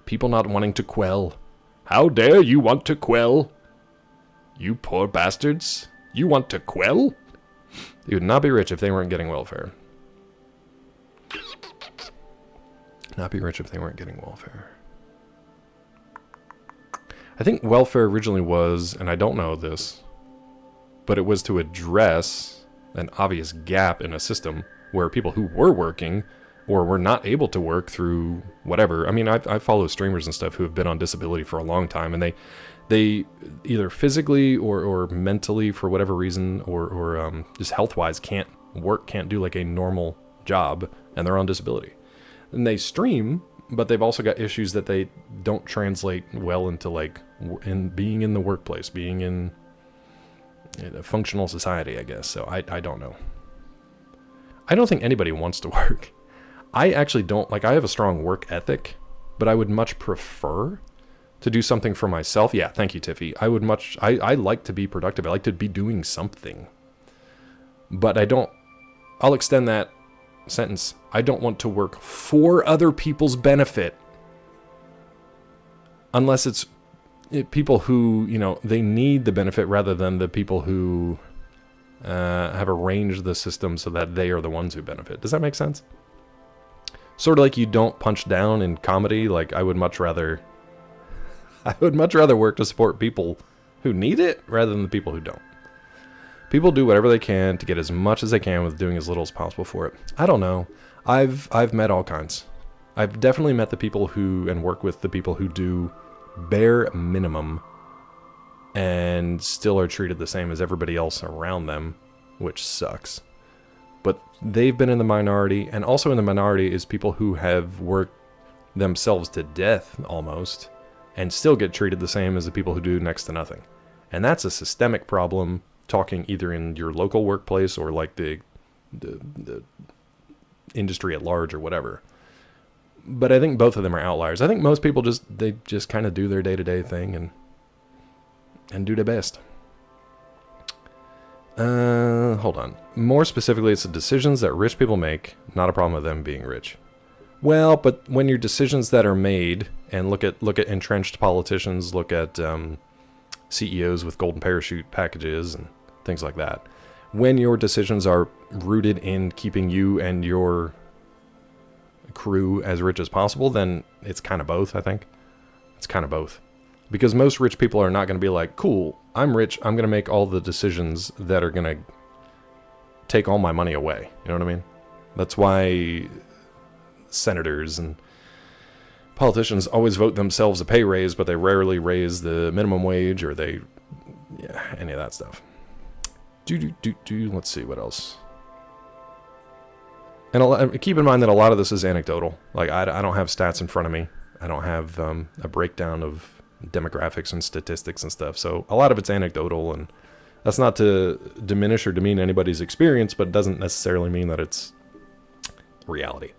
People not wanting to quell. How dare you want to quell? You poor bastards. You want to quell? They would not be rich if they weren't getting welfare. Not be rich if they weren't getting welfare. I think welfare originally was, and I don't know this, but it was to address an obvious gap in a system where people who were working or were not able to work through whatever. I mean, I follow streamers and stuff who have been on disability for a long time, and they either physically or mentally, for whatever reason, or just health-wise can't work, can't do like a normal job, and they're on disability. And they stream, but they've also got issues that they don't translate well into like in being in the workplace, being in a functional society, I guess. So I don't know. I don't think anybody wants to work. I actually don't, like, I have a strong work ethic, but I would much prefer to do something for myself. Yeah, thank you, Tiffy. I like to be productive. I like to be doing something. But I don't I'll extend that sentence. I don't want to work for other people's benefit. Unless it's people who, they need the benefit rather than the people who have arranged the system so that they are the ones who benefit. Does that make sense? Sort of like you don't punch down in comedy. Like I would much rather work to support people who need it rather than the people who don't. People do whatever they can to get as much as they can with doing as little as possible for it. I don't know. I've met all kinds. I've definitely met the people who, and work with the people who do bare minimum and still are treated the same as everybody else around them, which sucks. But they've been in the minority, and also in the minority is people who have worked themselves to death almost and still get treated the same as the people who do next to nothing. And that's a systemic problem, talking either in your local workplace or like the industry at large or whatever. But I think both of them are outliers. I think most people just kind of do their day-to-day thing and do their best. Hold on. More specifically, it's the decisions that rich people make, not a problem with them being rich. Well, but when your decisions that are made, and look at entrenched politicians, look at CEOs with golden parachute packages and things like that. When your decisions are rooted in keeping you and your crew as rich as possible, then it's kind of both, I think. It's kind of both. Because most rich people are not going to be like, cool, I'm rich, I'm going to make all the decisions that are going to take all my money away. You know what I mean? That's why senators and politicians always vote themselves a pay raise, but they rarely raise the minimum wage or any of that stuff. Let's see what else. And keep in mind that a lot of this is anecdotal. Like I don't have stats in front of me. I don't have a breakdown of demographics and statistics and stuff. So a lot of it's anecdotal, and that's not to diminish or demean anybody's experience, but it doesn't necessarily mean that it's reality.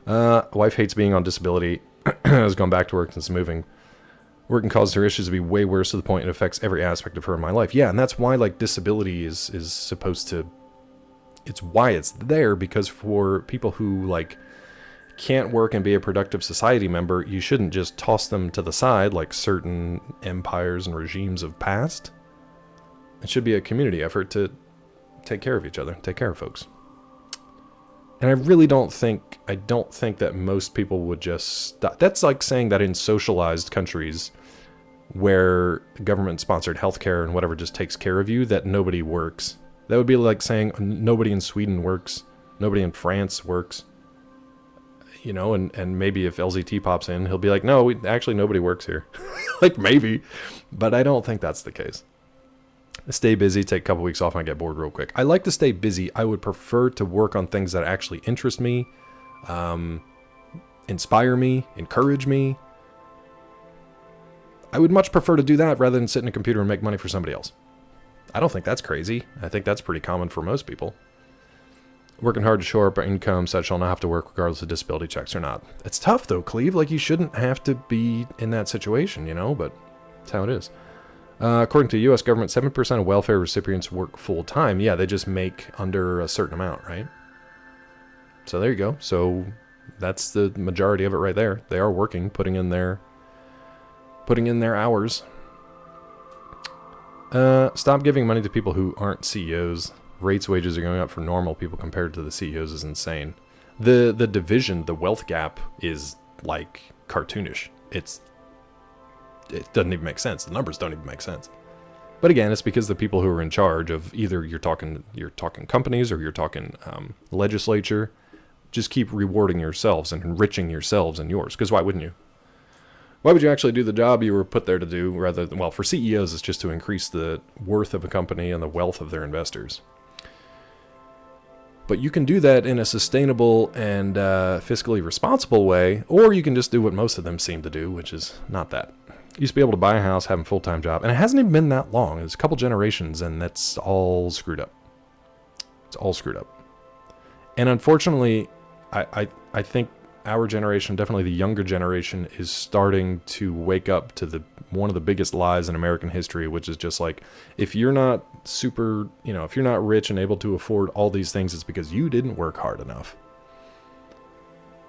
Wife hates being on disability. Has gone back to work since moving. Working causes her issues to be way worse to the point it affects every aspect of her in my life. Yeah, and that's why like disability is supposed to. It's why it's there, because for people who like can't work and be a productive society member, you shouldn't just toss them to the side like certain empires and regimes of past. It should be a community effort to take care of each other, take care of folks. And I really don't think that most people would just stop. That's like saying that in socialized countries where government-sponsored healthcare and whatever just takes care of you, that nobody works. That would be like saying nobody in Sweden works, nobody in France works. You know, and maybe if LZT pops in, he'll be like, no, actually nobody works here. Like maybe, but I don't think that's the case. Stay busy, take a couple weeks off, and I get bored real quick. I like to stay busy. I would prefer to work on things that actually interest me, inspire me, encourage me. I would much prefer to do that rather than sit in a computer and make money for somebody else. I don't think that's crazy. I think that's pretty common for most people. Working hard to shore up our income so I shall not have to work regardless of disability checks or not. It's tough though, Cleve. Like you shouldn't have to be in that situation, you know, but that's how it is. According to the U.S. government, 7% of welfare recipients work full-time. Yeah, they just make under a certain amount, right? So there you go. So that's the majority of it right there. They are working, putting in their hours. Stop giving money to people who aren't CEOs. Rates wages are going up for normal people compared to the CEOs is insane. The division, the wealth gap is like cartoonish. It doesn't even make sense. The numbers don't even make sense. But again, it's because the people who are in charge of either you're talking companies or you're talking legislature, just keep rewarding yourselves and enriching yourselves and yours. Because why wouldn't you? Why would you actually do the job you were put there to do rather than, well, for CEOs, it's just to increase the worth of a company and the wealth of their investors. But you can do that in a sustainable and fiscally responsible way, or you can just do what most of them seem to do, which is not that. You used to be able to buy a house, have a full-time job, and it hasn't even been that long. It's a couple generations, and that's all screwed up. It's all screwed up. And unfortunately, I think our generation, definitely the younger generation, is starting to wake up to one of the biggest lies in American history, which is just like, if you're not super, if you're not rich and able to afford all these things, it's because you didn't work hard enough.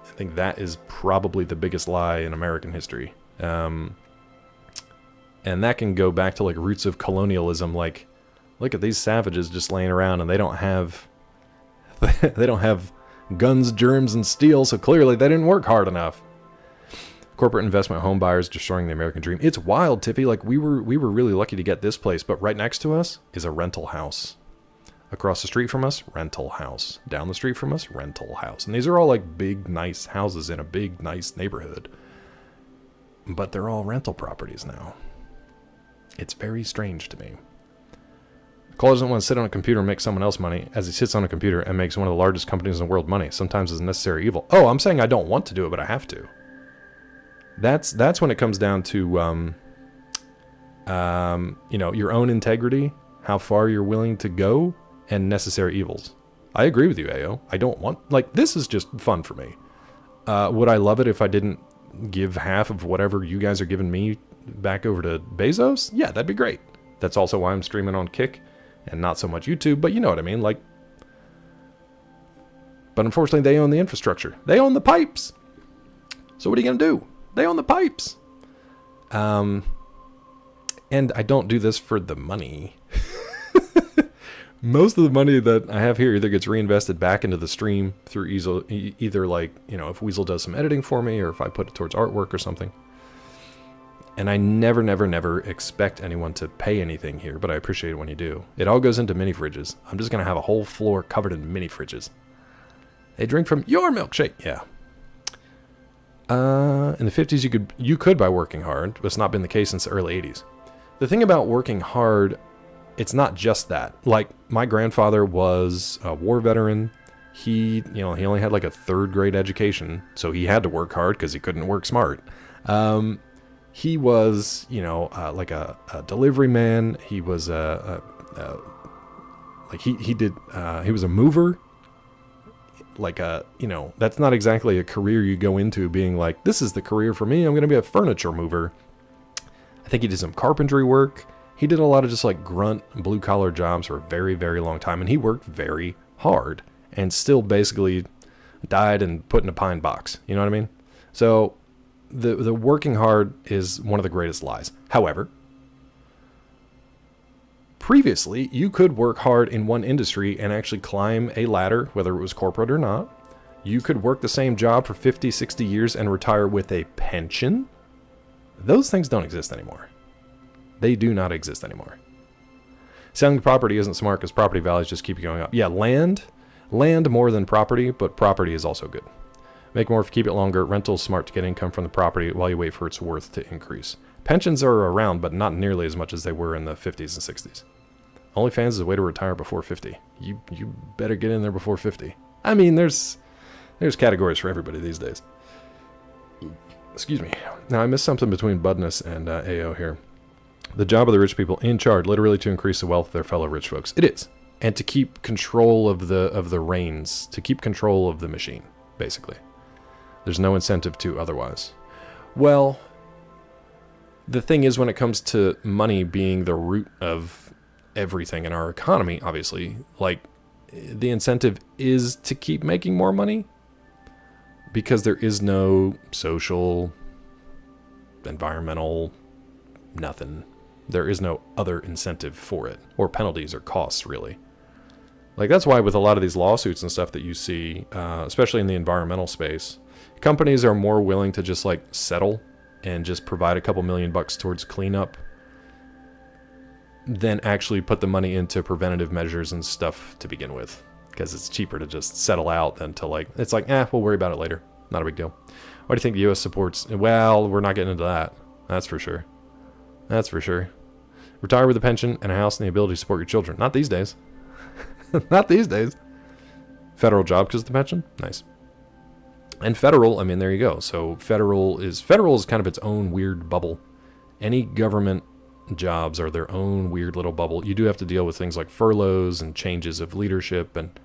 I think that is probably the biggest lie in American history. And that can go back to like roots of colonialism. Like, look at these savages just laying around, and they don't have guns, germs, and steel, so clearly they didn't work hard enough. Corporate investment home buyers destroying the American dream. It's wild, Tiffy. Like, we were really lucky to get this place, but right next to us is a rental house. Across the street from us, rental house. Down the street from us, rental house. And these are all like big, nice houses in a big, nice neighborhood. But they're all rental properties now. It's very strange to me. Cole doesn't want to sit on a computer and make someone else money, as he sits on a computer and makes one of the largest companies in the world money. Sometimes it's a necessary evil. Oh, I'm saying I don't want to do it, but I have to. That's when it comes down to, your own integrity, how far you're willing to go, and necessary evils. I agree with you, Ayo. I don't want, this is just fun for me. Would I love it if I didn't give half of whatever you guys are giving me back over to Bezos? Yeah, that'd be great. That's also why I'm streaming on Kick and not so much YouTube, but you know what I mean, but unfortunately they own the infrastructure. They own the pipes. So what are you going to do? They own the pipes. And I don't do this for the money. Most of the money that I have here either gets reinvested back into the stream through either if Weasel does some editing for me, or if I put it towards artwork or something. And I never expect anyone to pay anything here, but I appreciate it when you do. It all goes into mini fridges. I'm just going to have a whole floor covered in mini fridges. They drink from your milkshake. Yeah. In the 50s, you could by working hard, but it's not been the case since the early 80s. The thing about working hard, it's not just that. Like, my grandfather was a war veteran. He only had like a 3rd grade education, so he had to work hard because he couldn't work smart. He was, like a delivery man. He was he was a mover. That's not exactly a career you go into being like, this is the career for me. I'm going to be a furniture mover. I think he did some carpentry work. He did a lot of just like grunt blue collar jobs for a very, very long time. And he worked very hard and still basically died and put in a pine box. You know what I mean? So the working hard is one of the greatest lies. However, previously, you could work hard in one industry and actually climb a ladder, whether it was corporate or not. You could work the same job for 50, 60 years and retire with a pension. Those things don't exist anymore. They do not exist anymore. Selling property isn't smart because property values just keep going up. Yeah, land more than property, but property is also good. Make more if you keep it longer. Rental's smart to get income from the property while you wait for its worth to increase. Pensions are around, but not nearly as much as they were in the 50s and 60s. OnlyFans is a way to retire before 50. You better get in there before 50. I mean, there's categories for everybody these days. Excuse me. Now, I missed something between Budness and AO here. The job of the rich people in charge, literally to increase the wealth of their fellow rich folks. It is. And to keep control of the reins, to keep control of the machine, basically. There's no incentive to otherwise. Well, the thing is, when it comes to money being the root of everything in our economy, obviously, the incentive is to keep making more money because there is no social, environmental, nothing. There is no other incentive for it, or penalties or costs, really. That's why with a lot of these lawsuits and stuff that you see, especially in the environmental space, companies are more willing to just settle and just provide a couple $1,000,000 towards cleanup than actually put the money into preventative measures and stuff to begin with, because it's cheaper to just settle out than to we'll worry about it later. Not a big deal. Why do you think the U.S. supports? Well, we're not getting into that. That's for sure. That's for sure. Retire with a pension and a house and the ability to support your children. Not these days. Not these days. Federal job because of the pension? Nice. And federal, I mean, there you go. So federal is kind of its own weird bubble. Any government jobs are their own weird little bubble. You do have to deal with things like furloughs and changes of leadership and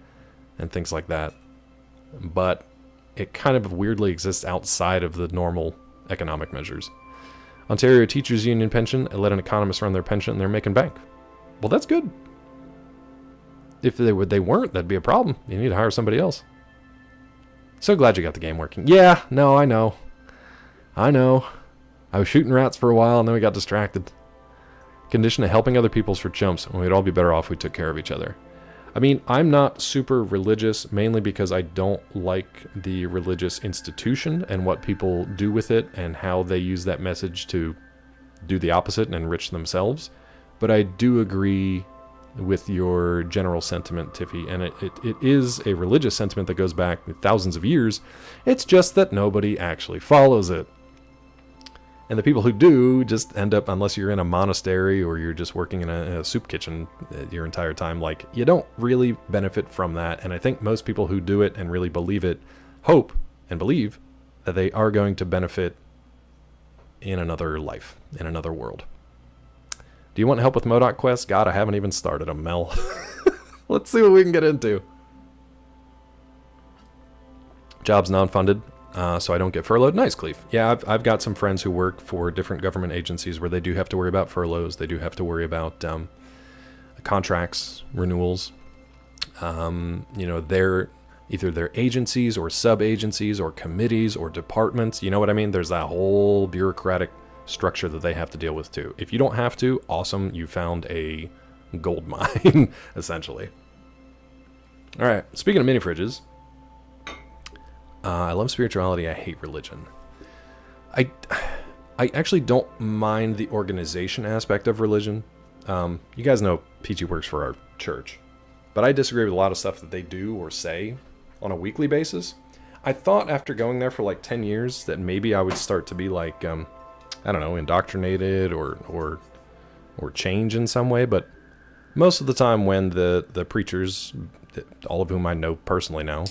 things like that. But it kind of weirdly exists outside of the normal economic measures. Ontario Teachers Union pension, I let an economist run their pension and they're making bank. Well, that's good. If they weren't, that'd be a problem. You need to hire somebody else. So glad you got the game working. Yeah, no, I know. I was shooting rats for a while and then we got distracted. Condition of helping other people's for chumps, and we'd all be better off if we took care of each other. I mean, I'm not super religious, mainly because I don't like the religious institution and what people do with it and how they use that message to do the opposite and enrich themselves. But I do agree with your general sentiment, Tiffy, and it is a religious sentiment that goes back thousands of years. It's just that nobody actually follows it. And the people who do just end up, unless you're in a monastery or you're just working in a soup kitchen your entire time, like, you don't really benefit from that. And I think most people who do it and really believe it hope and believe that they are going to benefit in another life, in another world. Do you want help with MODOK quests? God, I haven't even started them, Mel. Let's see what we can get into. Jobs non-funded. So I don't get furloughed. Nice, Cleve. Yeah, I've got some friends who work for different government agencies where they do have to worry about furloughs. They do have to worry about contracts, renewals. They're either their agencies or sub-agencies or committees or departments. You know what I mean? There's that whole bureaucratic structure that they have to deal with too. If you don't have to, awesome. You found a gold mine, essentially. All right. Speaking of mini fridges. I love spirituality. I hate religion. I actually don't mind the organization aspect of religion. You guys know PG works for our church, but I disagree with a lot of stuff that they do or say on a weekly basis. I thought after going there for like 10 years that maybe I would start to be like, I don't know, indoctrinated or change in some way. But most of the time when the preachers, all of whom I know personally now,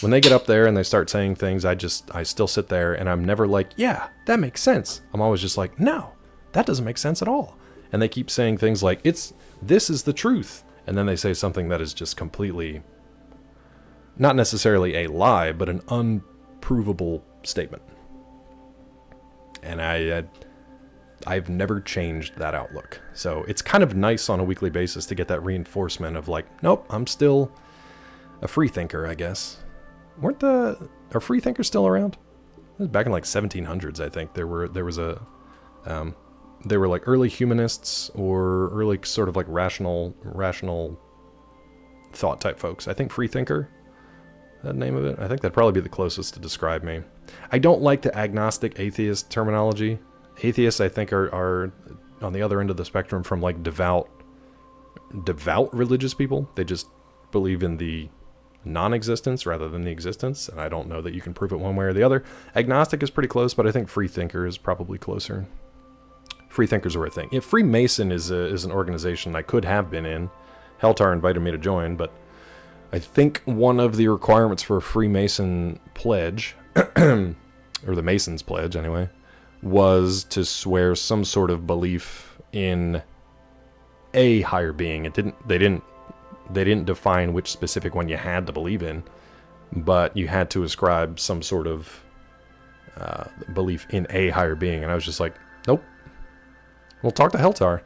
when they get up there and they start saying things, I still sit there and I'm never like, yeah, that makes sense. I'm always just like, no, that doesn't make sense at all. And they keep saying things like, this is the truth. And then they say something that is just completely, not necessarily a lie, but an unprovable statement. And I've never changed that outlook. So it's kind of nice on a weekly basis to get that reinforcement of like, nope, I'm still a free thinker, I guess. Are free thinkers still around? It was back in like 1700s, I think. They were like early humanists or early sort of like rational thought type folks. I think free thinker, that name of it. I think that'd probably be the closest to describe me. I don't like the agnostic atheist terminology. Atheists, I think, are on the other end of the spectrum from like devout religious people. They just believe in the non-existence rather than the existence, and I don't know that you can prove it one way or the other. Agnostic is pretty close, but I think free thinker is probably closer. Free thinkers are a thing. Freemason is an organization I could have been in. Heltar invited me to join, but I think one of the requirements for a Freemason pledge, or the Masons pledge anyway, was to swear some sort of belief in a higher being. They didn't define which specific one you had to believe in, but you had to ascribe some sort of belief in a higher being. And I was just like, nope. We'll talk to Heltar.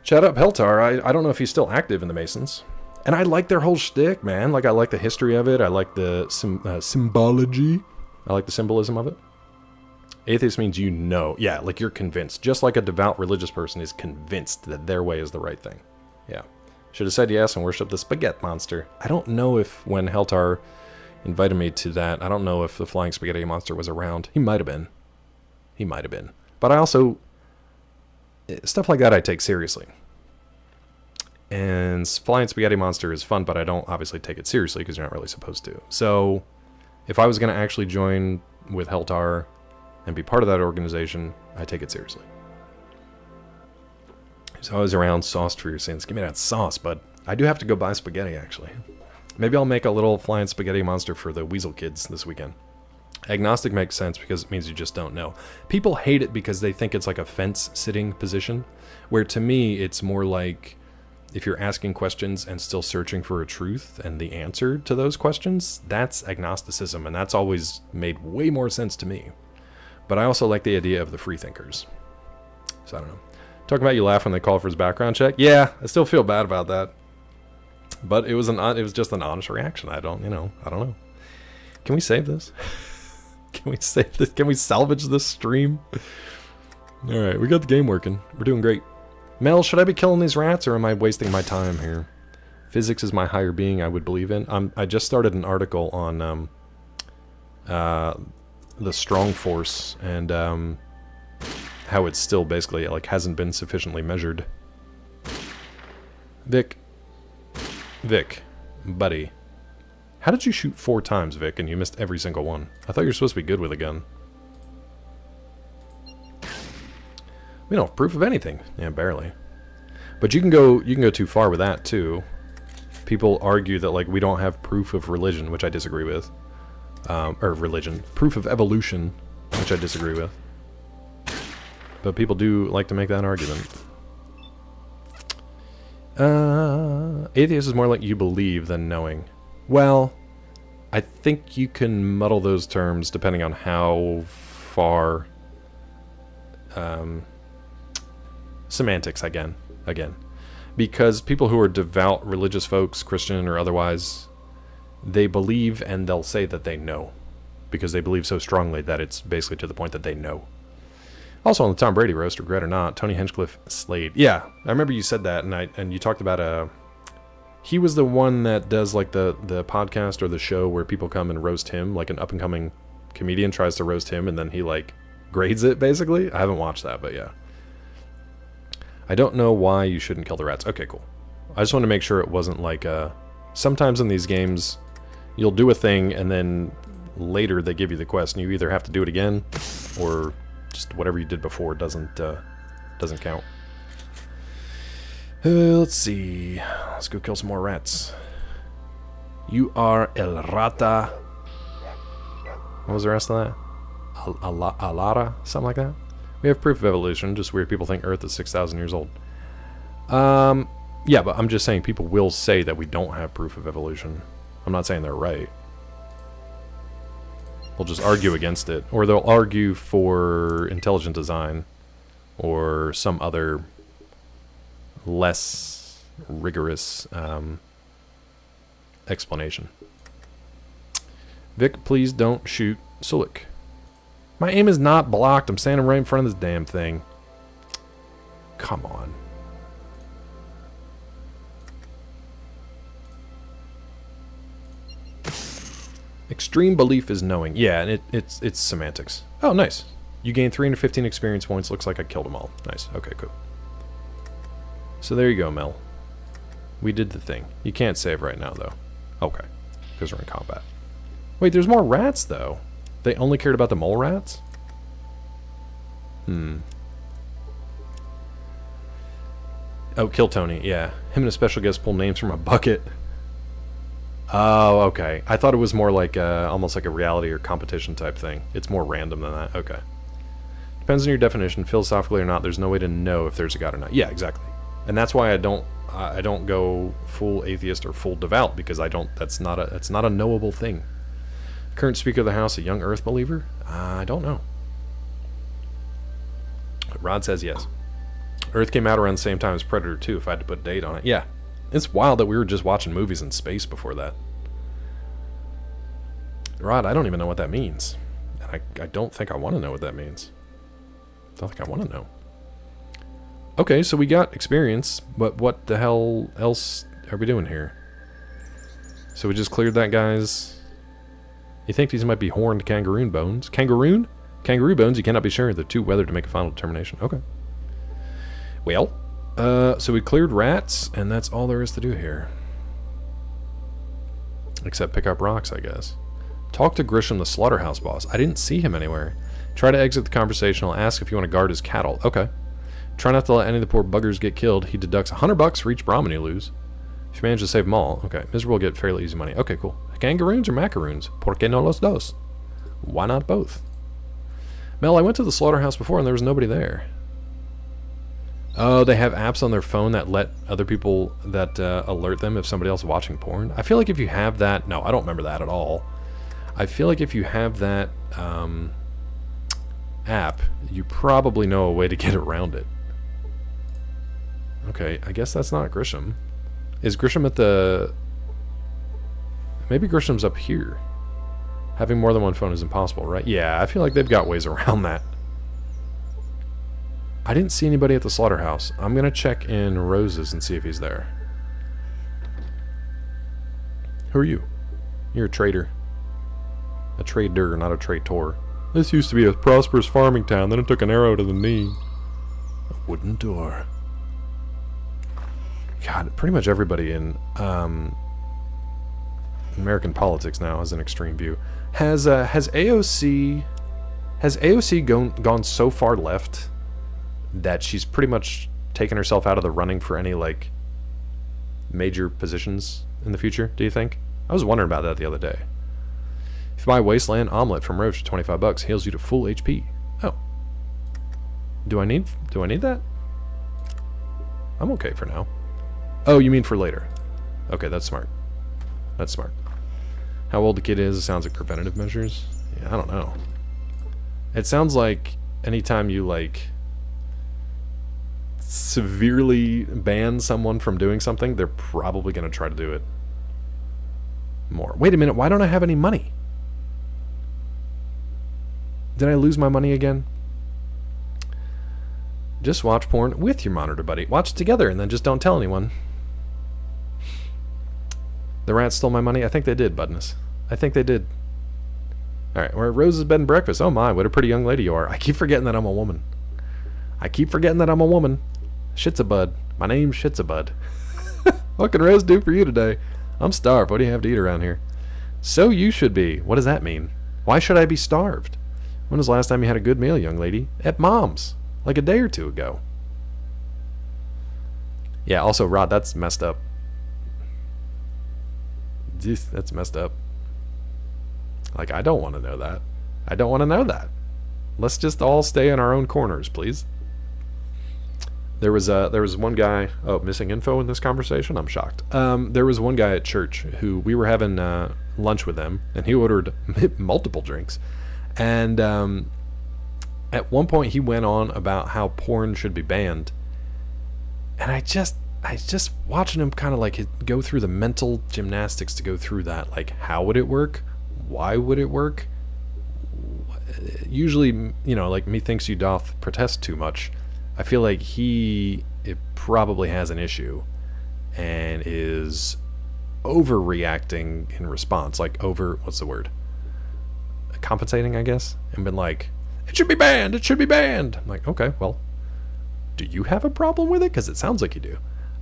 Chat up Heltar. I don't know if he's still active in the Masons. And I like their whole shtick, man. Like, I like the history of it. I like the symbology. I like the symbolism of it. Atheist means you know. Yeah, like you're convinced. Just like a devout religious person is convinced that their way is the right thing. Yeah. Should have said yes and worshiped the spaghetti monster. I don't know if when Heltar invited me to that, I don't know if the flying spaghetti monster was around. He might have been. But I also, stuff like that I take seriously. And flying spaghetti monster is fun, but I don't obviously take it seriously because you're not really supposed to. So if I was going to actually join with Heltar and be part of that organization, I take it seriously. He's always around, sauced for your sins. Give me that sauce, bud. I do have to go buy spaghetti, actually. Maybe I'll make a little flying spaghetti monster for the Weasel Kids this weekend. Agnostic makes sense because it means you just don't know. People hate it because they think it's like a fence-sitting position, where to me it's more like if you're asking questions and still searching for a truth and the answer to those questions, that's agnosticism, and that's always made way more sense to me. But I also like the idea of the free thinkers. So I don't know. Talking about you laugh when they call for his background check. Yeah, I still feel bad about that. But it was just an honest reaction. I don't know. Can we save this? Can we save this? Can we salvage this stream? All right, we got the game working. We're doing great. Mel, should I be killing these rats or am I wasting my time here? Physics is my higher being I would believe in. I just started an article on the strong force and how it's still basically like hasn't been sufficiently measured. Vic, buddy. How did you shoot 4 times, Vic, and you missed every single one? I thought you were supposed to be good with a gun. We don't have proof of anything. Yeah, barely. But you can go too far with that too. People argue that like we don't have proof of religion, which I disagree with. Or religion. Proof of evolution, which I disagree with. But people do like to make that argument. Atheist is more like you believe than knowing. Well, I think you can muddle those terms depending on how far... semantics, again. Because people who are devout religious folks, Christian or otherwise, they believe and they'll say that they know. Because they believe so strongly that it's basically to the point that they know. Also on the Tom Brady roast, regret or not, Tony Hinchcliffe slayed. Yeah, I remember you said that, and you talked about he was the one that does like the podcast or the show where people come and roast him, like an up and coming comedian tries to roast him and then he like grades it basically. I haven't watched that, but yeah. I don't know why you shouldn't kill the rats. Okay, cool. I just want to make sure it wasn't like sometimes in these games you'll do a thing and then later they give you the quest and you either have to do it again or just whatever you did before doesn't count. Let's see. Let's go kill some more rats. You are El Rata. What was the rest of that? Alara? Something like that? We have proof of evolution. Just weird people think Earth is 6,000 years old. Yeah, but I'm just saying people will say that we don't have proof of evolution. I'm not saying they're right. They'll just argue against it. Or they'll argue for intelligent design. Or some other less rigorous explanation. Vic, please don't shoot Sulik. My aim is not blocked. I'm standing right in front of this damn thing. Come on. Extreme belief is knowing. Yeah, and it's semantics. Oh, nice. You gain 315 experience points. Looks like I killed them all. Nice. Okay, cool. So there you go, Mel. We did the thing. You can't save right now, though. Okay. Because we're in combat. Wait, there's more rats, though. They only cared about the mole rats? Oh, kill Tony. Yeah. Him and a special guest pull names from a bucket. Oh, okay. I thought it was more like almost like a reality or competition type thing. It's more random than that. Okay. Depends on your definition. Philosophically or not, there's no way to know if there's a God or not. Yeah, exactly. And that's why I don't go full atheist or full devout, because that's not a knowable thing. Current Speaker of the House, a young Earth believer? I don't know. Rod says yes. Earth came out around the same time as Predator 2, if I had to put a date on it. Yeah. It's wild that we were just watching movies in space before that. Rod, I don't even know what that means. And I don't think I want to know what that means. I don't think I want to know. Okay, so we got experience, but what the hell else are we doing here? So we just cleared that guy's... You think these might be horned kangaroo bones? Kangaroo? Kangaroo bones, you cannot be sure. They're too weathered to make a final determination. Okay. Well, so we cleared rats, and that's all there is to do here. Except pick up rocks, I guess. Talk to Grisham, the slaughterhouse boss. I didn't see him anywhere. Try to exit the conversation. I'll ask if you want to guard his cattle. Okay. Try not to let any of the poor buggers get killed. He deducts $100 for each Brahmin you lose. If you manage to save them all. Okay. Miserable will get fairly easy money. Okay, cool. Kangaroos or macaroons? ¿Por qué no los dos? Why not both? Mel, I went to the slaughterhouse before and there was nobody there. Oh, they have apps on their phone that let other people, that alert them if somebody else is watching porn. I feel like if you have that, no, I don't remember that at all. I feel like if you have that app, you probably know a way to get around it. Okay, I guess that's not Grisham. Is Grisham at the... Maybe Grisham's up here. Having more than one phone is impossible, right? Yeah, I feel like they've got ways around that. I didn't see anybody at the slaughterhouse. I'm going to check in Rose's and see if he's there. Who are you? You're a trader. A trader, not a traitor. This used to be a prosperous farming town, then it took an arrow to the knee. A wooden door. God, pretty much everybody in American politics now has an extreme view. Has AOC gone so far left that she's pretty much taken herself out of the running for any like major positions in the future, do you think? I was wondering about that the other day. If you buy Wasteland Omelette from Roach for $25, heals you to full HP. Oh. Do I need that? I'm okay for now. Oh, you mean for later. Okay, that's smart. That's smart. How old the kid is, it sounds like preventative measures. Yeah, I don't know. It sounds like anytime you like severely ban someone from doing something, they're probably going to try to do it more. Wait a minute, why don't I have any money? Did I lose my money again? Just watch porn with your monitor buddy. Watch it together and then just don't tell anyone. The rats stole my money? I think they did, Budness. I think they did. Alright, we're at Rose's bed and breakfast. Oh my, what a pretty young lady you are. I keep forgetting that I'm a woman. Shitsabud. My name's Shitsabud. What can Rose do for you today? I'm starved. What do you have to eat around here? So you should be. What does that mean? Why should I be starved? When was the last time you had a good meal, young lady? At Mom's. Like a day or two ago. Yeah, also, Rod, that's messed up. That's messed up. Like, I don't want to know that. I don't want to know that. Let's just all stay in our own corners, please. There was one guy... Oh, missing info in this conversation? I'm shocked. There was one guy at church who... We were having lunch with them, and he ordered multiple drinks. And at one point, he went on about how porn should be banned. And I just watching him kind of like go through the mental gymnastics to go through that. Like, how would it work? Why would it work? Usually, you know, like methinks you doth protest too much. I feel like it probably has an issue and is overreacting in response. Like what's the word? Compensating, I guess. And been like, it should be banned, it should be banned. I'm like, okay, well, do you have a problem with it? Because it sounds like you do.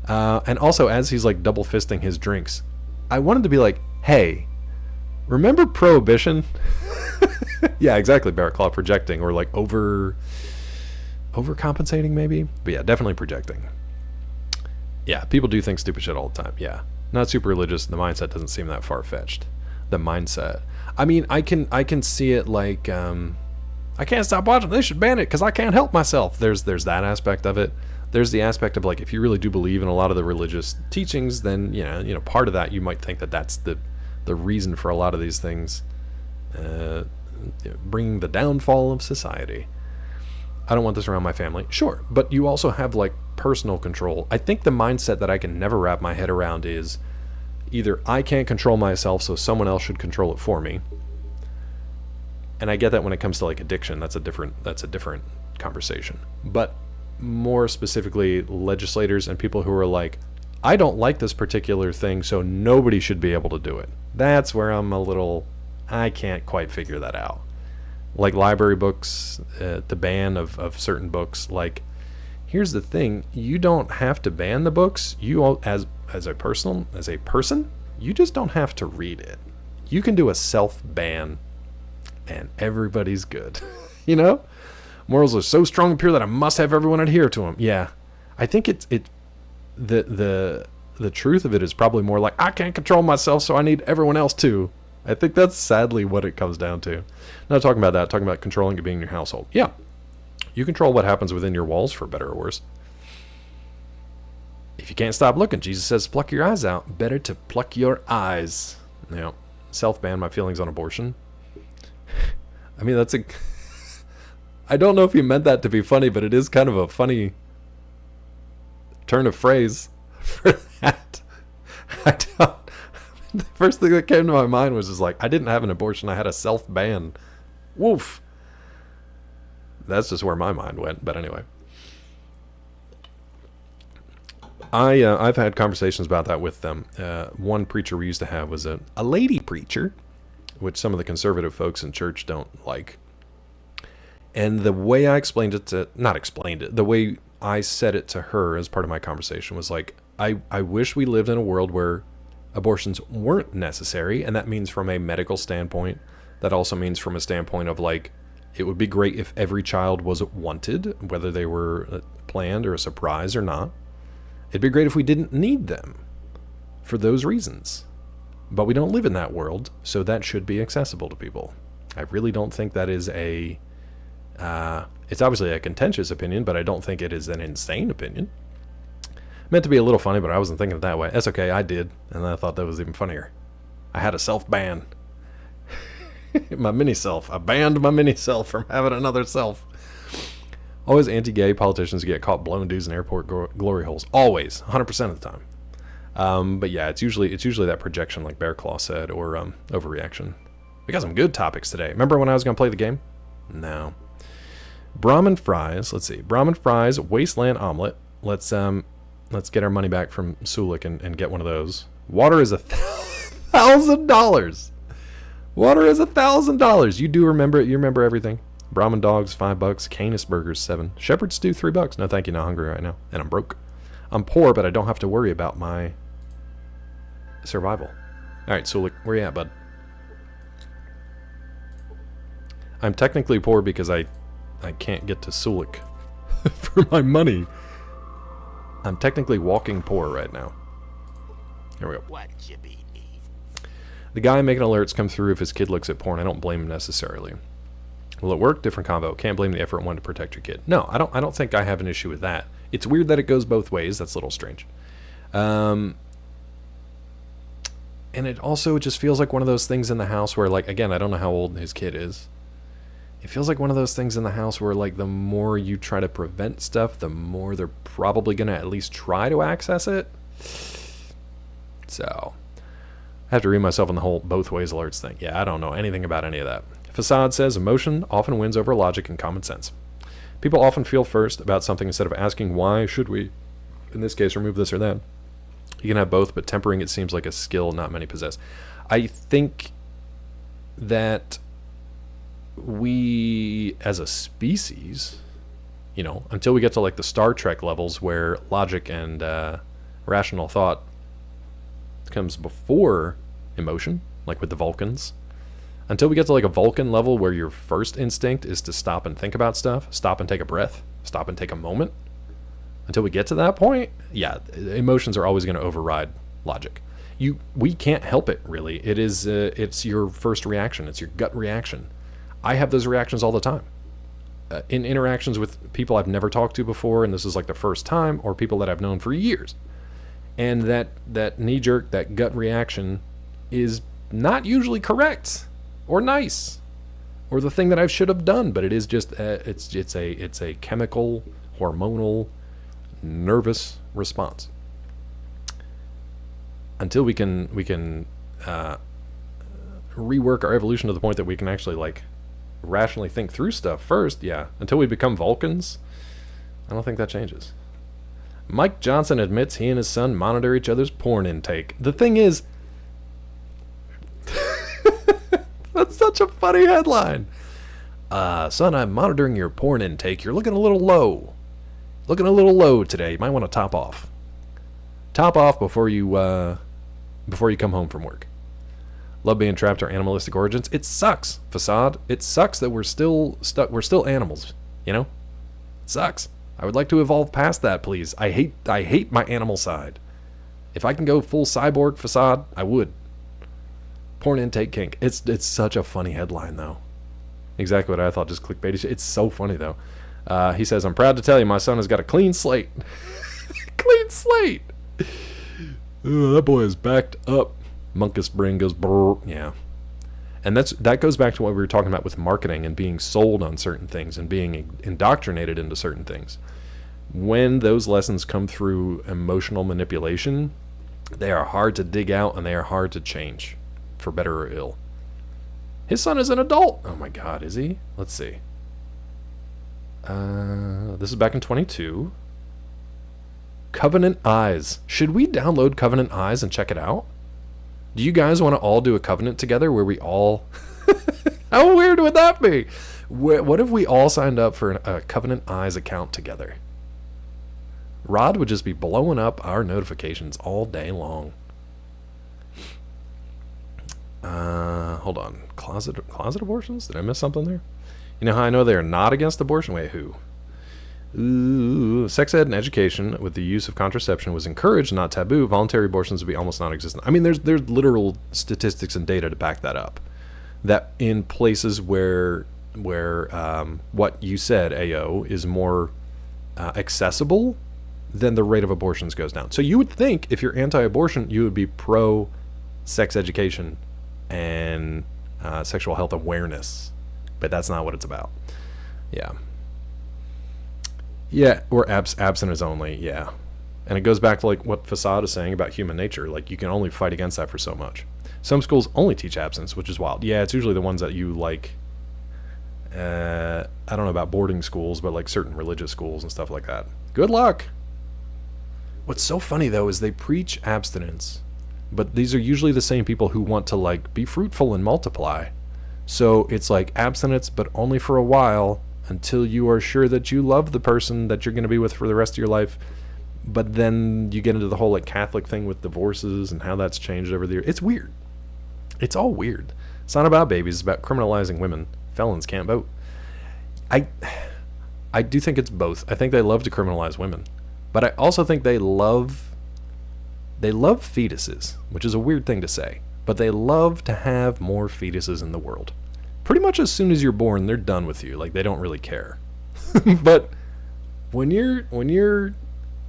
And also, as he's like double fisting his drinks, I wanted to be like, hey, remember Prohibition? Yeah, exactly, Barrett Claw, projecting or like overcompensating maybe. But yeah, definitely projecting. Yeah, people do think stupid shit all the time. Yeah, not super religious. The mindset doesn't seem that far-fetched. The mindset. I mean, I can see it like I can't stop watching. They should ban it because I can't help myself. There's that aspect of it. There's the aspect of like, if you really do believe in a lot of the religious teachings, then you know part of that you might think that that's the reason for a lot of these things, bringing the downfall of society. I don't want this around my family. Sure, but you also have like personal control. I think the mindset that I can never wrap my head around is either I can't control myself, so someone else should control it for me. And I get that when it comes to like addiction, that's a different conversation. But more specifically, legislators and people who are like, I don't like this particular thing, so nobody should be able to do it. That's where I can't quite figure that out. Like library books, the ban of certain books. Like, here's the thing: you don't have to ban the books. You all, as a person, you just don't have to read it. You can do a self-ban, and everybody's good. You know, morals are so strong and pure that I must have everyone adhere to them. Yeah, I think the truth of it is probably more like, I can't control myself, so I need everyone else to. I think that's sadly what it comes down to. Not talking about that, talking about controlling it being in your household. Yeah, you control what happens within your walls, for better or worse. If you can't stop looking, Jesus says, pluck your eyes out. Better to pluck your eyes. You know, self-ban my feelings on abortion. I mean, that's a... I don't know if he meant that to be funny, but it is kind of a funny turn of phrase for that. I don't... The first thing that came to my mind was just like, I didn't have an abortion, I had a self-ban. Woof. That's just where my mind went, but anyway. I've had conversations about that with them. One preacher we used to have was a lady preacher, which some of the conservative folks in church don't like. And the way I explained it to, not explained it, the way I said it to her as part of my conversation was like, I wish we lived in a world where abortions weren't necessary. And that means from a medical standpoint. That also means from a standpoint of like, it would be great if every child was wanted, whether they were planned or a surprise or not. It'd be great if we didn't need them for those reasons. But we don't live in that world, so that should be accessible to people. I really don't think that is a... it's obviously a contentious opinion, but I don't think it is an insane opinion. Meant to be a little funny, but I wasn't thinking it that way. That's okay, I did, and I thought that was even funnier. I had a self-ban. My mini-self. I banned my mini-self from having another self. Always anti-gay politicians get caught blowing dudes in airport glory holes. Always, 100% of the time. But yeah, it's usually that projection, like Bear Claw said, or overreaction. We got some good topics today. Remember when I was going to play the game? No. Brahmin fries. Let's see. Brahmin fries, wasteland omelet. Let's get our money back from Sulik and get one of those. Water is $1,000. Water is $1,000. You do remember it. You remember everything. Brahmin dogs, $5. Canis burgers, $7. Shepherd stew, $3. No, thank you. Not hungry right now, and I'm broke. I'm poor, but I don't have to worry about my survival. All right, Sulik, where you at, bud? I'm technically poor because I can't get to Sulik for my money. I'm technically walking poor right now. Here we go. What you be? The guy making alerts come through if his kid looks at porn. I don't blame him necessarily. Will it work? Different convo. Can't blame the effort one to protect your kid. No, I don't think I have an issue with that. It's weird that it goes both ways. That's a little strange. And it also just feels like one of those things in the house where, like, again, I don't know how old his kid is. It feels like one of those things in the house where, like, the more you try to prevent stuff, the more they're probably going to at least try to access it. So, I have to read myself on the whole both ways alerts thing. Yeah, I don't know anything about any of that. Facade says, emotion often wins over logic and common sense. People often feel first about something instead of asking why should we, in this case, remove this or that. You can have both, but tempering it seems like a skill not many possess. I think that we, as a species, you know, until we get to like the Star Trek levels where logic and rational thought comes before emotion, like with the Vulcans, until we get to like a Vulcan level where your first instinct is to stop and think about stuff, stop and take a breath, stop and take a moment, until we get to that point, yeah, emotions are always going to override logic. We can't help it, really. It is it's your first reaction. It's your gut reaction. I have those reactions all the time. In interactions with people I've never talked to before, and this is like the first time, or people that I've known for years. And that knee-jerk, that gut reaction is not usually correct or nice or the thing that I should have done, but it is just it's a chemical, hormonal, nervous response. Until we can rework our evolution to the point that we can actually like rationally think through stuff first, yeah. Until we become Vulcans, I don't think that changes. Mike Johnson admits he and his son monitor each other's porn intake. The thing is, that's such a funny headline. Son, I'm monitoring your porn intake. You're looking a little low. Looking a little low today. You might want to top off. Top off before you come home from work. Love being trapped our animalistic origins. It sucks, Facade. It sucks that we're still stuck. We're still animals. You know, it sucks. I would like to evolve past that, please. I hate my animal side. If I can go full cyborg, Facade, I would. Porn intake kink. It's such a funny headline though. Exactly what I thought. Just clickbait. It's so funny though. He says, I'm proud to tell you my son has got a clean slate. Clean slate. Oh, that boy is backed up. Monkus brain goes brrr. Yeah. And that goes back to what we were talking about with marketing and being sold on certain things and being indoctrinated into certain things. When those lessons come through emotional manipulation, they are hard to dig out and they are hard to change, for better or ill. His son is an adult. Oh my God, is he? Let's see. This is back in 22. Covenant Eyes. Should we download Covenant Eyes and check it out? Do you guys want to all do a covenant together where we all... How weird would that be? What if we all signed up for a Covenant Eyes account together? Rod would just be blowing up our notifications all day long. Hold on. Closet abortions? Did I miss something there? You know how I know they're not against abortion? Wait, who? Ooh, sex ed and education with the use of contraception was encouraged, not taboo. Voluntary abortions would be almost non-existent. I mean, there's literal statistics and data to back that up. That in places where what you said, AO, is more accessible, then the rate of abortions goes down. So you would think if you're anti-abortion, you would be pro-sex education and sexual health awareness. But that's not what it's about. Yeah. Yeah, or abstinence only, yeah. And it goes back to like what Facade is saying about human nature. Like, you can only fight against that for so much. Some schools only teach abstinence, which is wild. Yeah, it's usually the ones that you like, I don't know about boarding schools, but like certain religious schools and stuff like that. Good luck! What's so funny, though, is they preach abstinence, but these are usually the same people who want to like be fruitful and multiply. So it's like abstinence, but only for a while, until you are sure that you love the person that you're going to be with for the rest of your life. But then you get into the whole like Catholic thing with divorces and how that's changed over the years. It's weird. It's all weird. It's not about babies. It's about criminalizing women. Felons can't vote. I do think it's both. I think they love to criminalize women, but I also think they love fetuses, which is a weird thing to say, but they love to have more fetuses in the world. Pretty much as soon as you're born, they're done with you. Like, they don't really care. But when you're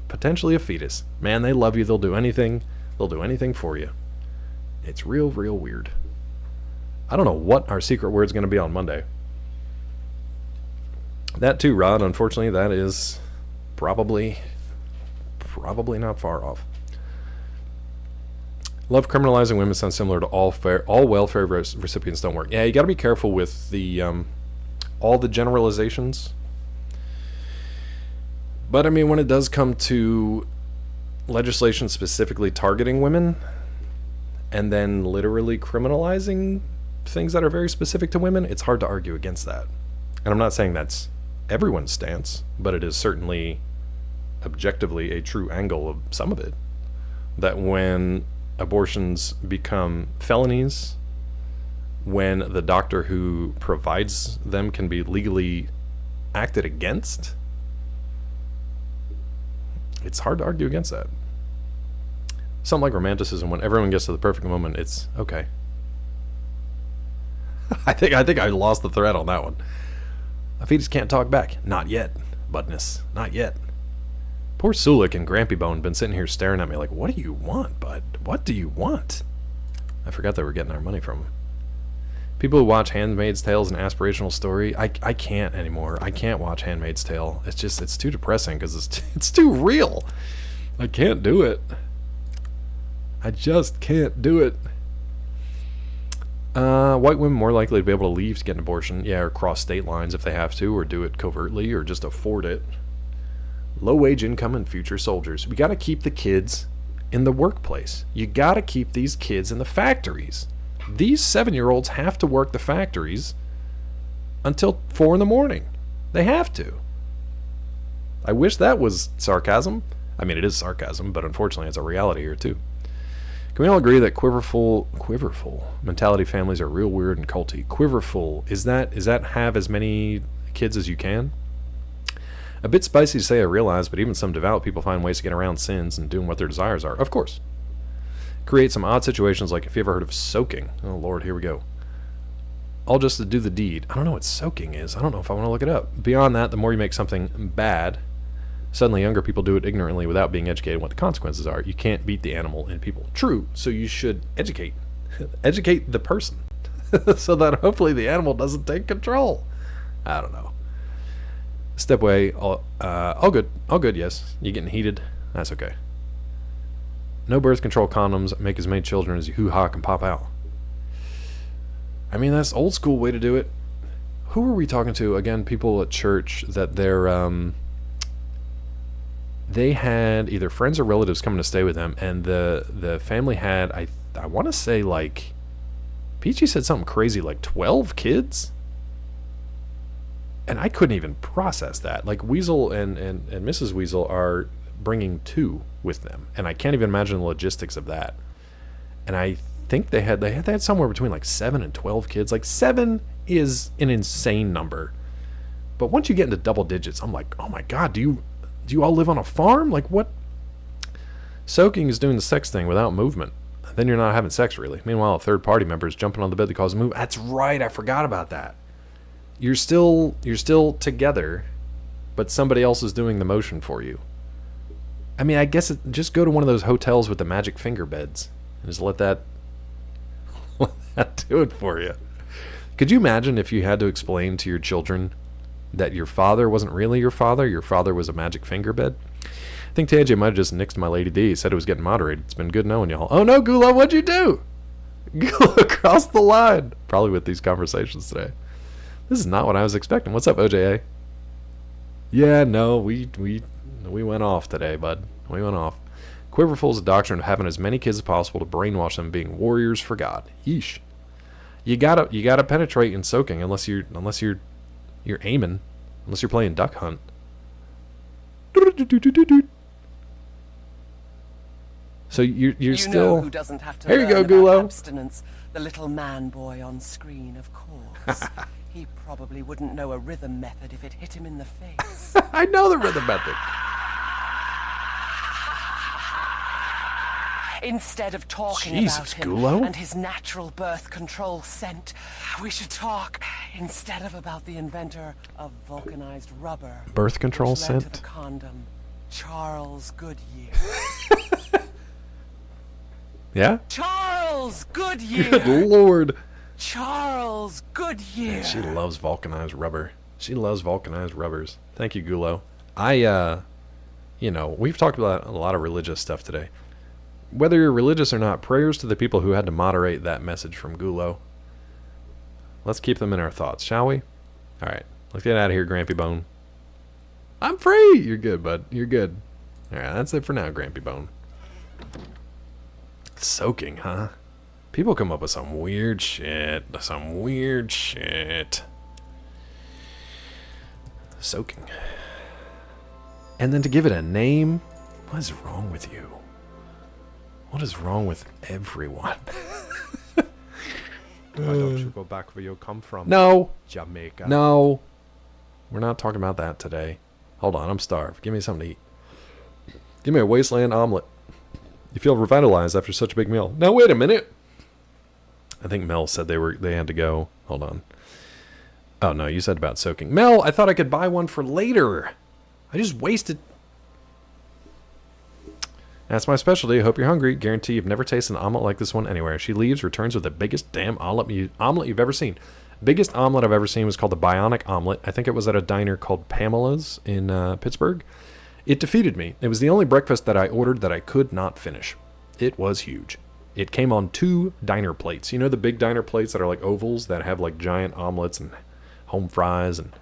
potentially a fetus, man, they love you. They'll do anything. They'll do anything for you. It's real, real weird. I don't know what our secret word's going to be on Monday. That too, Rod. Unfortunately, that is probably not far off. Love criminalizing women sounds similar to all welfare recipients don't work. Yeah, you got to be careful with the all the generalizations. But I mean, when it does come to legislation specifically targeting women, and then literally criminalizing things that are very specific to women, it's hard to argue against that. And I'm not saying that's everyone's stance, but it is certainly objectively a true angle of some of it. That when abortions become felonies, when the doctor who provides them can be legally acted against, it's hard to argue against that. Something like romanticism, when everyone gets to the perfect moment, it's okay. I think I lost the thread on that one. A fetus can't talk back. Not yet. Buttness. Not yet. Poor Sulik and Grampy Bone been sitting here staring at me like, what do you want, bud? What do you want? I forgot they were getting our money from them. People who watch Handmaid's Tale as an aspirational story, I can't anymore. I can't watch Handmaid's Tale. It's too depressing because it's too real. I can't do it. I just can't do it. White women more likely to be able to leave to get an abortion. Yeah, or cross state lines if they have to, or do it covertly, or just afford it. Low-wage income and future soldiers. We got to keep the kids in the workplace. You got to keep these kids in the factories. These 7-year-olds have to work the factories until 4 in the morning. They have to. I wish that was sarcasm. I mean, it is sarcasm, but unfortunately it's a reality here too. Can we all agree that quiverful mentality families are real weird and culty? Quiverful, is that have as many kids as you can? A bit spicy to say, I realize, but even some devout people find ways to get around sins and doing what their desires are. Of course. Create some odd situations, like if you ever heard of soaking. Oh Lord, here we go. All just to do the deed. I don't know what soaking is. I don't know if I want to look it up. Beyond that, the more you make something bad, Suddenly, younger people do it ignorantly without being educated on what the consequences are. You can't beat the animal in people. True, so you should educate. Educate the person. So that hopefully the animal doesn't take control. I don't know. Stepway, all good. All good, yes. You getting heated? That's okay. No birth control condoms. Make as many children as you hoo-ha can pop out. I mean, that's old school way to do it. Who were we talking to? Again, people at church that they had either friends or relatives coming to stay with them, and the family had, I want to say, like, Peachy said something crazy, like 12 kids? And I couldn't even process that. Like, Weasel and Mrs. Weasel are bringing 2 with them, and I can't even imagine the logistics of that. And I think they had somewhere between like 7 and 12 kids. Like, 7 is an insane number, but once you get into double digits, I'm like, oh my god, do you all live on a farm? Like, what? Soaking is doing the sex thing without movement. Then you're not having sex, really. Meanwhile, a third party member is jumping on the bed that causes a move. That's right, I forgot about that. You're still together, but somebody else is doing the motion for you. I mean, I guess just go to one of those hotels with the magic finger beds and just let that do it for you. Could you imagine if you had to explain to your children that your father wasn't really your father was a magic finger bed? I think TJ might have just nixed my Lady D. He said it was getting moderated. It's been good knowing y'all. Oh no, Gula, what'd you do? Gula crossed the line. Probably with these conversations today. This is not what I was expecting. What's up, OJA? Yeah, no, we went off today, bud. We went off. Quiverful's a doctrine of having as many kids as possible to brainwash them being warriors for God. Yeesh. You gotta penetrate in soaking unless you're aiming, unless you're playing duck hunt. So you're still. Know who doesn't have to There you go, learn Gulo. about abstinence? The little man boy on screen, of course. He probably wouldn't know a rhythm method if it hit him in the face. I know the rhythm method. Instead of talking Jesus, about him Gulo? and his natural birth control scent, we should talk instead of about the inventor of vulcanized rubber. Birth control which led scent? to the condom, Charles Goodyear. Yeah? Charles Goodyear! Good lord. Charles Goodyear! She loves vulcanized rubber. She loves vulcanized rubbers. Thank you, Gulo. We've talked about a lot of religious stuff today. Whether you're religious or not, prayers to the people who had to moderate that message from Gulo. Let's keep them in our thoughts, shall we? All right, let's get out of here, Grampy Bone. I'm free! You're good, bud. You're good. All right, that's it for now, Grampy Bone. Soaking, huh? People come up with some weird shit. Soaking. And then to give it a name? What is wrong with you? What is wrong with everyone? Why don't you go back where you come from? No. Jamaica. No. We're not talking about that today. Hold on, I'm starved. Give me something to eat. Give me a wasteland omelet. You feel revitalized after such a big meal. Now wait a minute. I think Mel said they had to go. Hold on. Oh no, you said about soaking. Mel, I thought I could buy one for later. I just wasted. That's my specialty. I hope you're hungry. Guarantee you've never tasted an omelet like this one anywhere. She leaves, returns with the biggest damn omelet you've ever seen. Biggest omelet I've ever seen was called the Bionic Omelet. I think it was at a diner called Pamela's in Pittsburgh. It defeated me. It was the only breakfast that I ordered that I could not finish. It was huge. It came on 2 diner plates. You know the big diner plates that are like ovals that have like giant omelets and home fries and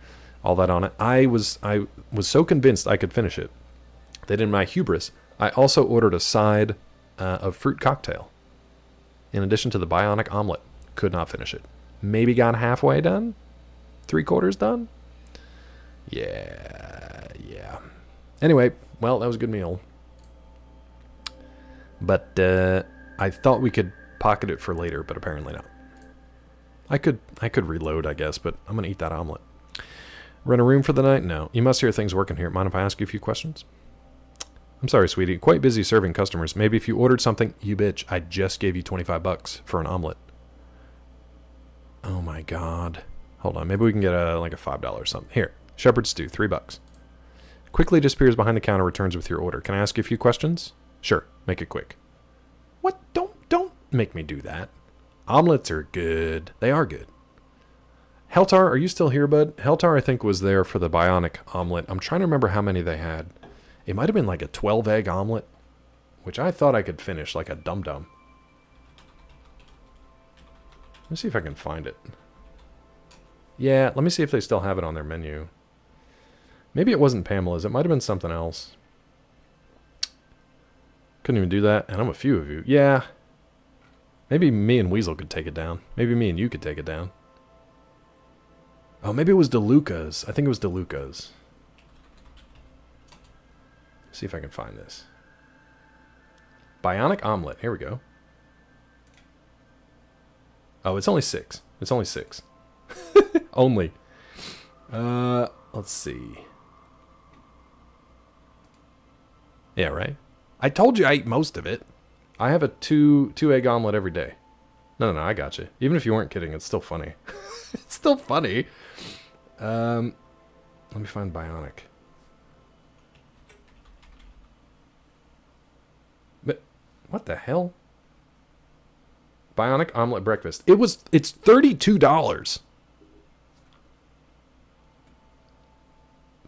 all that on it? I was so convinced I could finish it that in my hubris, I also ordered a side of fruit cocktail. In addition to the Bionic Omelet. Could not finish it. Maybe got halfway done? 3/4 done? Yeah. Anyway, well, that was a good meal. But I thought we could pocket it for later, but apparently not. I could reload, I guess, but I'm going to eat that omelet. Rent a room for the night? No. You must hear things working here. Mind if I ask you a few questions? I'm sorry, sweetie. Quite busy serving customers. Maybe if you ordered something, you bitch, I just gave you $25 for an omelet. Oh my god. Hold on. Maybe we can get like a $5 or something. Here. Shepherd's stew, $3. Quickly disappears behind the counter, returns with your order. Can I ask you a few questions? Sure, make it quick. What? Don't make me do that. Omelets are good. They are good. Heltar, are you still here, bud? Heltar, I think, was there for the bionic omelet. I'm trying to remember how many they had. It might have been like a 12-egg omelet, which I thought I could finish like a dum-dum. Let me see if I can find it. Yeah, let me see if they still have it on their menu. Maybe it wasn't Pamela's. It might have been something else. Couldn't even do that. And I'm a few of you. Yeah. Maybe me and Weasel could take it down. Maybe me and you could take it down. Oh, maybe it was DeLuca's. I think it was DeLuca's. See if I can find this. Bionic omelet. Here we go. Oh, it's only 6. It's only 6. Only. Let's see. Yeah, right? I told you I ate most of it. I have a two-egg omelet every day. No, I got you. Even if you weren't kidding, it's still funny. It's still funny. Let me find Bionic. But what the hell? Bionic omelet breakfast. It's $32.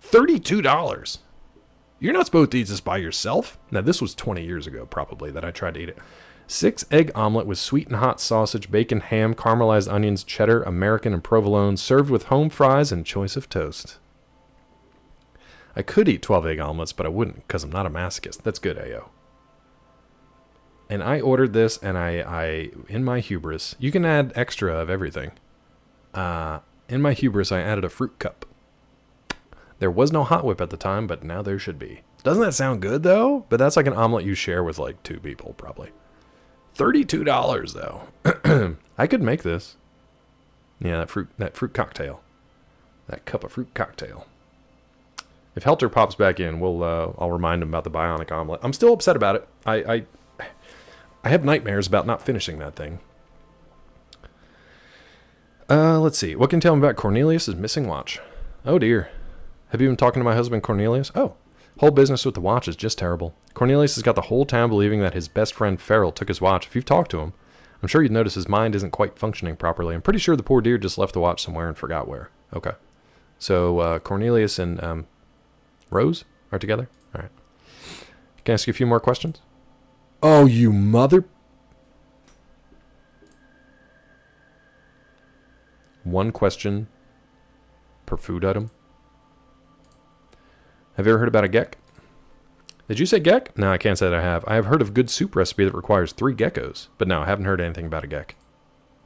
$32. You're not supposed to eat this by yourself. Now, this was 20 years ago, probably, that I tried to eat it. 6-egg omelet with sweet and hot sausage, bacon, ham, caramelized onions, cheddar, American, and provolone, served with home fries and choice of toast. I could eat 12-egg omelets, but I wouldn't, because I'm not a masochist. That's good, AO. And I ordered this, and I in my hubris, you can add extra of everything. In my hubris, I added a fruit cup. There was no Hot Whip at the time, but now there should be. Doesn't that sound good, though? But that's like an omelet you share with like 2 people, probably. $32, though. I could make this. Yeah, that fruit cocktail. That cup of fruit cocktail. If Helter pops back in, I'll remind him about the bionic omelet. I'm still upset about it. I have nightmares about not finishing that thing. Let's see. What can you tell him about Cornelius' missing watch? Oh, dear. Have you been talking to my husband, Cornelius? Oh, whole business with the watch is just terrible. Cornelius has got the whole town believing that his best friend Farrell took his watch. If you've talked to him, I'm sure you'd notice his mind isn't quite functioning properly. I'm pretty sure the poor dear just left the watch somewhere and forgot where. Okay. So, Cornelius and Rose are together? All right. Can I ask you a few more questions? Oh, you mother... One question per food item. Have you ever heard about a gek? Did you say gek? No, I can't say that I have. I have heard of good soup recipe that requires 3 geckos. But no, I haven't heard anything about a gek.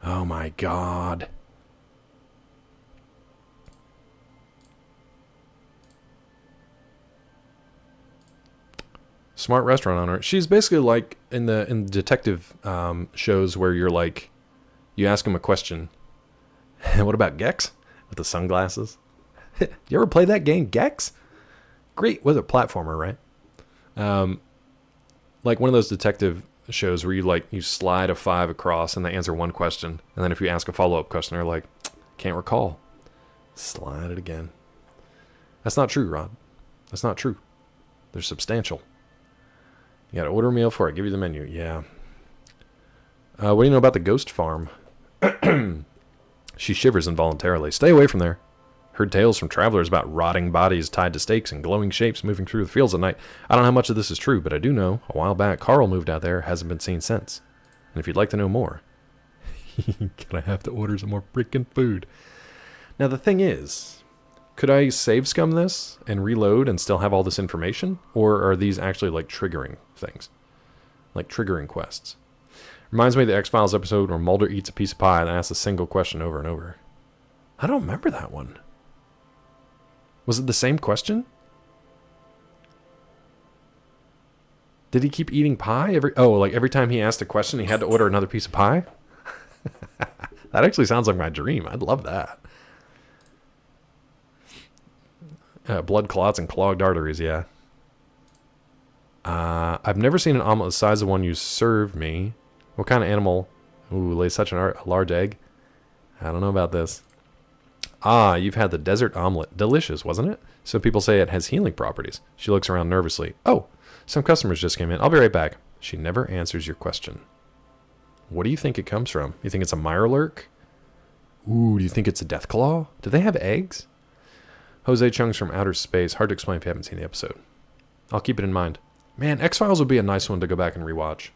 Oh my god. Smart restaurant owner. She's basically like in the detective shows where you're like, you ask them a question. What about Gex? With the sunglasses. You ever play that game, Gex? Great. Was a platformer, right? Like one of those detective shows where you slide a 5 across and they answer one question. And then if you ask a follow-up question, they're like, can't recall. Slide it again. That's not true, Rod. That's not true. They're substantial. You gotta order a meal before I give you the menu. Yeah. What do you know about the ghost farm? She shivers involuntarily. Stay away from there. Heard tales from travelers about rotting bodies tied to stakes and glowing shapes moving through the fields at night. I don't know how much of this is true, but I do know a while back Carl moved out there, hasn't been seen since. And if you'd like to know more, gonna have to order some more freaking food. Now the thing is, could I save scum this and reload and still have all this information? Or are these actually like triggering things? Like triggering quests? Reminds me of the X-Files episode where Mulder eats a piece of pie and asks a single question over and over. I don't remember that one. Was it the same question? Did he keep eating pie every time he asked a question he had to order another piece of pie? That actually sounds like my dream. I'd love that. Blood clots and clogged arteries, yeah. I've never seen an omelet the size of one you served me. What kind of animal lays such a large egg? I don't know about this. Ah, you've had the desert omelet. Delicious, wasn't it? So people say it has healing properties. She looks around nervously. Oh, some customers just came in. I'll be right back. She never answers your question. What do you think it comes from? You think it's a Mirelurk? Ooh, do you think it's a Deathclaw? Do they have eggs? Jose Chung's from outer space. Hard to explain if you haven't seen the episode. I'll keep it in mind. Man, X-Files would be a nice one to go back and rewatch.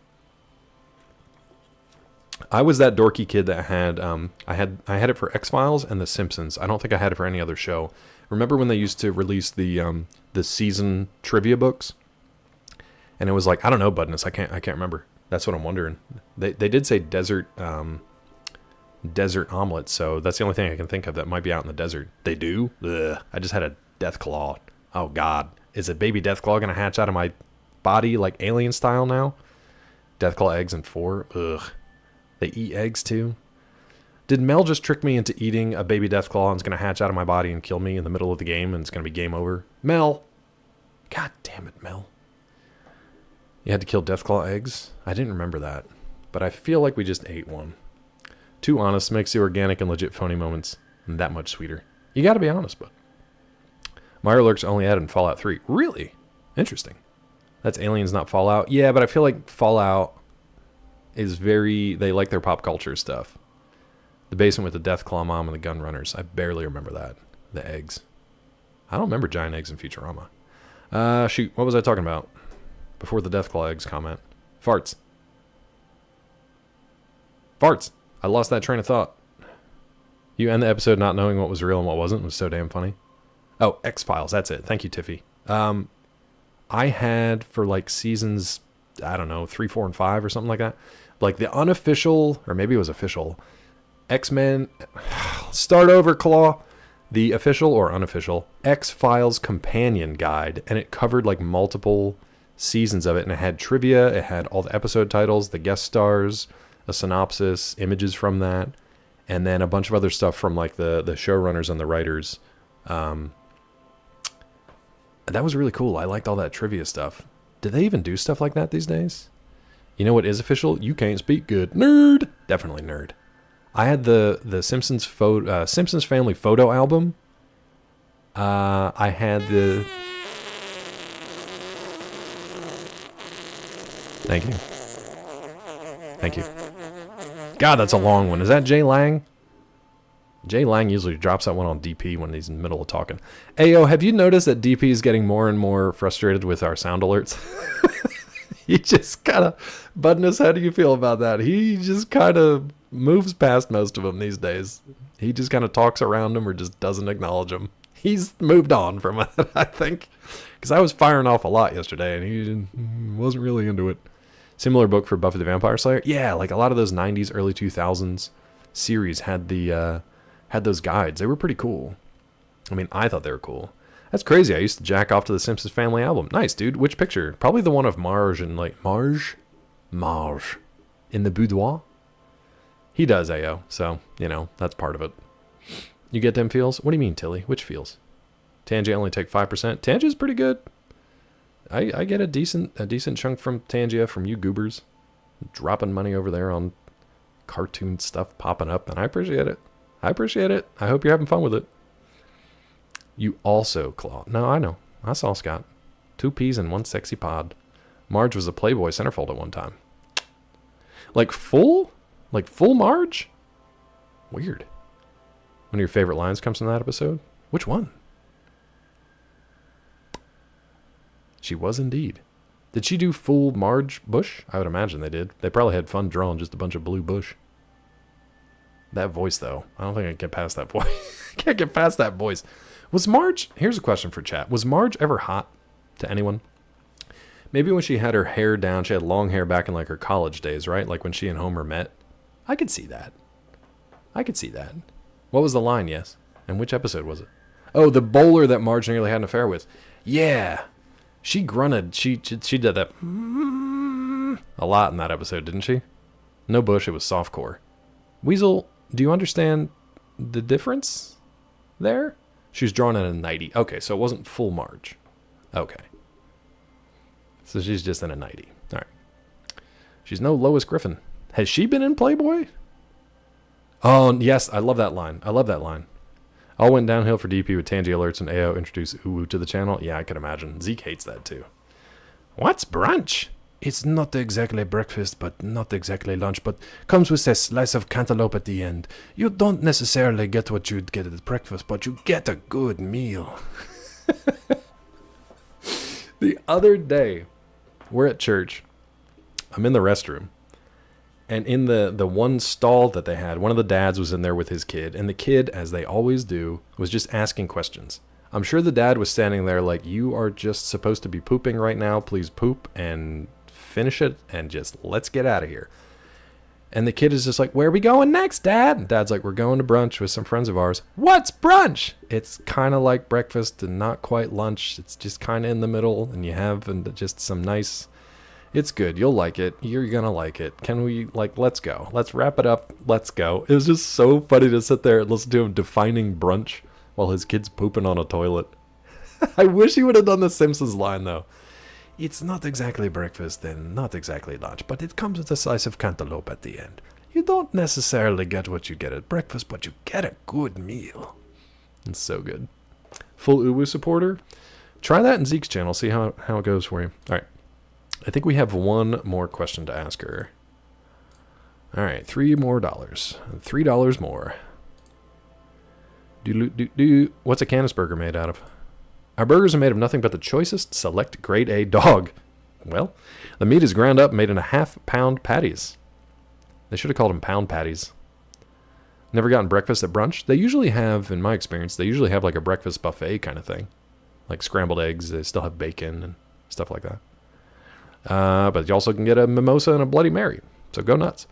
I was that dorky kid that had I had it for X-Files and The Simpsons. I don't think I had it for any other show. Remember when they used to release the season trivia books? And it was like, I don't know, Budness, I can't remember. That's what I'm wondering. They did say desert omelet, so that's the only thing I can think of that might be out in the desert. They do? Ugh. I just had a Deathclaw. Oh God. Is a baby Deathclaw gonna hatch out of my body like alien style now? Deathclaw eggs in 4? Ugh. They eat eggs too? Did Mel just trick me into eating a baby Deathclaw and it's going to hatch out of my body and kill me in the middle of the game and it's going to be game over? Mel! God damn it, Mel. You had to kill Deathclaw eggs? I didn't remember that. But I feel like we just ate one. Too honest makes the organic and legit phony moments that much sweeter. You got to be honest, bud. Mirelurk's only added in Fallout 3. Really? Interesting. That's Aliens, not Fallout. Yeah, but I feel like Fallout is very... They like their pop culture stuff. The basement with the Deathclaw mom and the gun runners. I barely remember that. The eggs. I don't remember giant eggs in Futurama. Shoot, what was I talking about? Before the Deathclaw eggs comment. Farts. Farts. I lost that train of thought. You end the episode not knowing what was real and what wasn't. It was so damn funny. Oh, X-Files. That's it. Thank you, Tiffy. I had for like seasons, I don't know, 3, 4, and 5 or something like that. Like the unofficial, or maybe it was official, X-Men, start over, Claw. The official or unofficial X-Files companion guide. And it covered like multiple seasons of it. And it had trivia. It had all the episode titles, the guest stars, a synopsis, images from that. And then a bunch of other stuff from like the showrunners and the writers. That was really cool. I liked all that trivia stuff. Do they even do stuff like that these days? You know what is official? You can't speak good. Nerd! Definitely nerd. I had the Simpsons Simpsons Family photo album. I had the... Thank you. Thank you. God, that's a long one. Is that Jay Lang? Jay Lang usually drops that one on DP when he's in the middle of talking. Ayo, have you noticed that DP is getting more and more frustrated with our sound alerts? He just kind of... Budness, how do you feel about that? He just kind of moves past most of them these days. He just kind of talks around them or just doesn't acknowledge them. He's moved on from it, I think. Because I was firing off a lot yesterday and he wasn't really into it. Similar book for Buffy the Vampire Slayer? Yeah, like a lot of those 90s, early 2000s series had those guides. They were pretty cool. I mean, I thought they were cool. That's crazy. I used to jack off to the Simpsons Family album. Nice, dude. Which picture? Probably the one of Marge and like Marge in the boudoir. He does, Ayo. So, you know, that's part of it. You get them feels? What do you mean, Tilly? Which feels? Tangy only take 5%. Tangia's pretty good. I get a decent chunk from Tangia from you goobers. Dropping money over there on cartoon stuff popping up, and I appreciate it. I hope you're having fun with it. You also, Claw. No, I know. I saw Scott. 2 peas in 1 sexy pod. Marge was a Playboy centerfold at one time. Like full Marge? Weird. One of your favorite lines comes from that episode? Which one? She was indeed. Did she do full Marge Bush? I would imagine they did. They probably had fun drawing just a bunch of blue bush. That voice, though. I don't think I can get past that voice. Can't get past that voice. Was Marge... Here's a question for chat. Was Marge ever hot to anyone? Maybe when she had her hair down, she had long hair back in like her college days, right? Like when she and Homer met. I could see that. What was the line, yes? And which episode was it? Oh, the bowler that Marge nearly had an affair with. Yeah. She grunted. She did that a lot in that episode, didn't she? No bush, it was softcore. Weasel, do you understand the difference there? She was drawn in a 90. Okay, so it wasn't full Marge. Okay. So she's just in a 90. All right. She's no Lois Griffin. Has she been in Playboy? Oh, yes, I love that line. All went downhill for DP with Tangy alerts and AO introduced Uwu to the channel. Yeah, I can imagine. Zeke hates that too. What's brunch? It's not exactly breakfast, but not exactly lunch, but comes with a slice of cantaloupe at the end. You don't necessarily get what you'd get at breakfast, but you get a good meal. The other day, we're at church. I'm in the restroom. And in the one stall that they had, one of the dads was in there with his kid. And the kid, as they always do, was just asking questions. I'm sure the dad was standing there like, you are just supposed to be pooping right now. Please poop and finish it and just let's get out of here. And the kid is just like, where are we going next, Dad? And Dad's like, we're going to brunch with some friends of ours. What's brunch? It's kind of like breakfast and not quite lunch. It's just kind of in the middle, and you have just some nice... It's good. You'll like it. You're going to like it. Can we, let's go. Let's wrap it up. Let's go. It was just so funny to sit there and listen to him defining brunch while his kid's pooping on a toilet. I wish he would have done the Simpsons line, though. It's not exactly breakfast and not exactly lunch, but it comes with a slice of cantaloupe at the end. You don't necessarily get what you get at breakfast, but you get a good meal. It's so good. Full Uwu supporter? Try that in Zeke's channel. See how it goes for you. All right. I think we have one more question to ask her. All right. $3 more. $3 more. What's a Canis burger made out of? Our burgers are made of nothing but the choicest select grade A dog. Well, the meat is ground up and made into half-pound patties. They should have called them pound patties. Never gotten breakfast at brunch? They usually have, in my experience, they usually have like a breakfast buffet kind of thing. Like scrambled eggs, they still have bacon and stuff like that. But you also can get a mimosa and a Bloody Mary. So go nuts.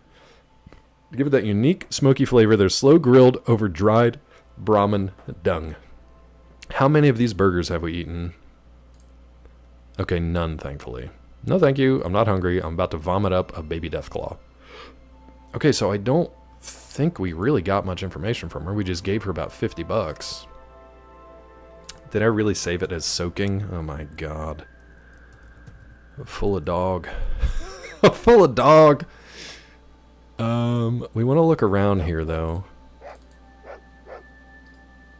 To give it that unique smoky flavor, they're slow grilled over dried Brahmin dung. How many of these burgers have we eaten? Okay, none, thankfully. No, thank you. I'm not hungry. I'm about to vomit up a baby Deathclaw. Okay, so I don't think we really got much information from her. We just gave her about $50. Did I really save it as soaking? Oh my god. Full of dog. Full of dog. We want to look around here, though.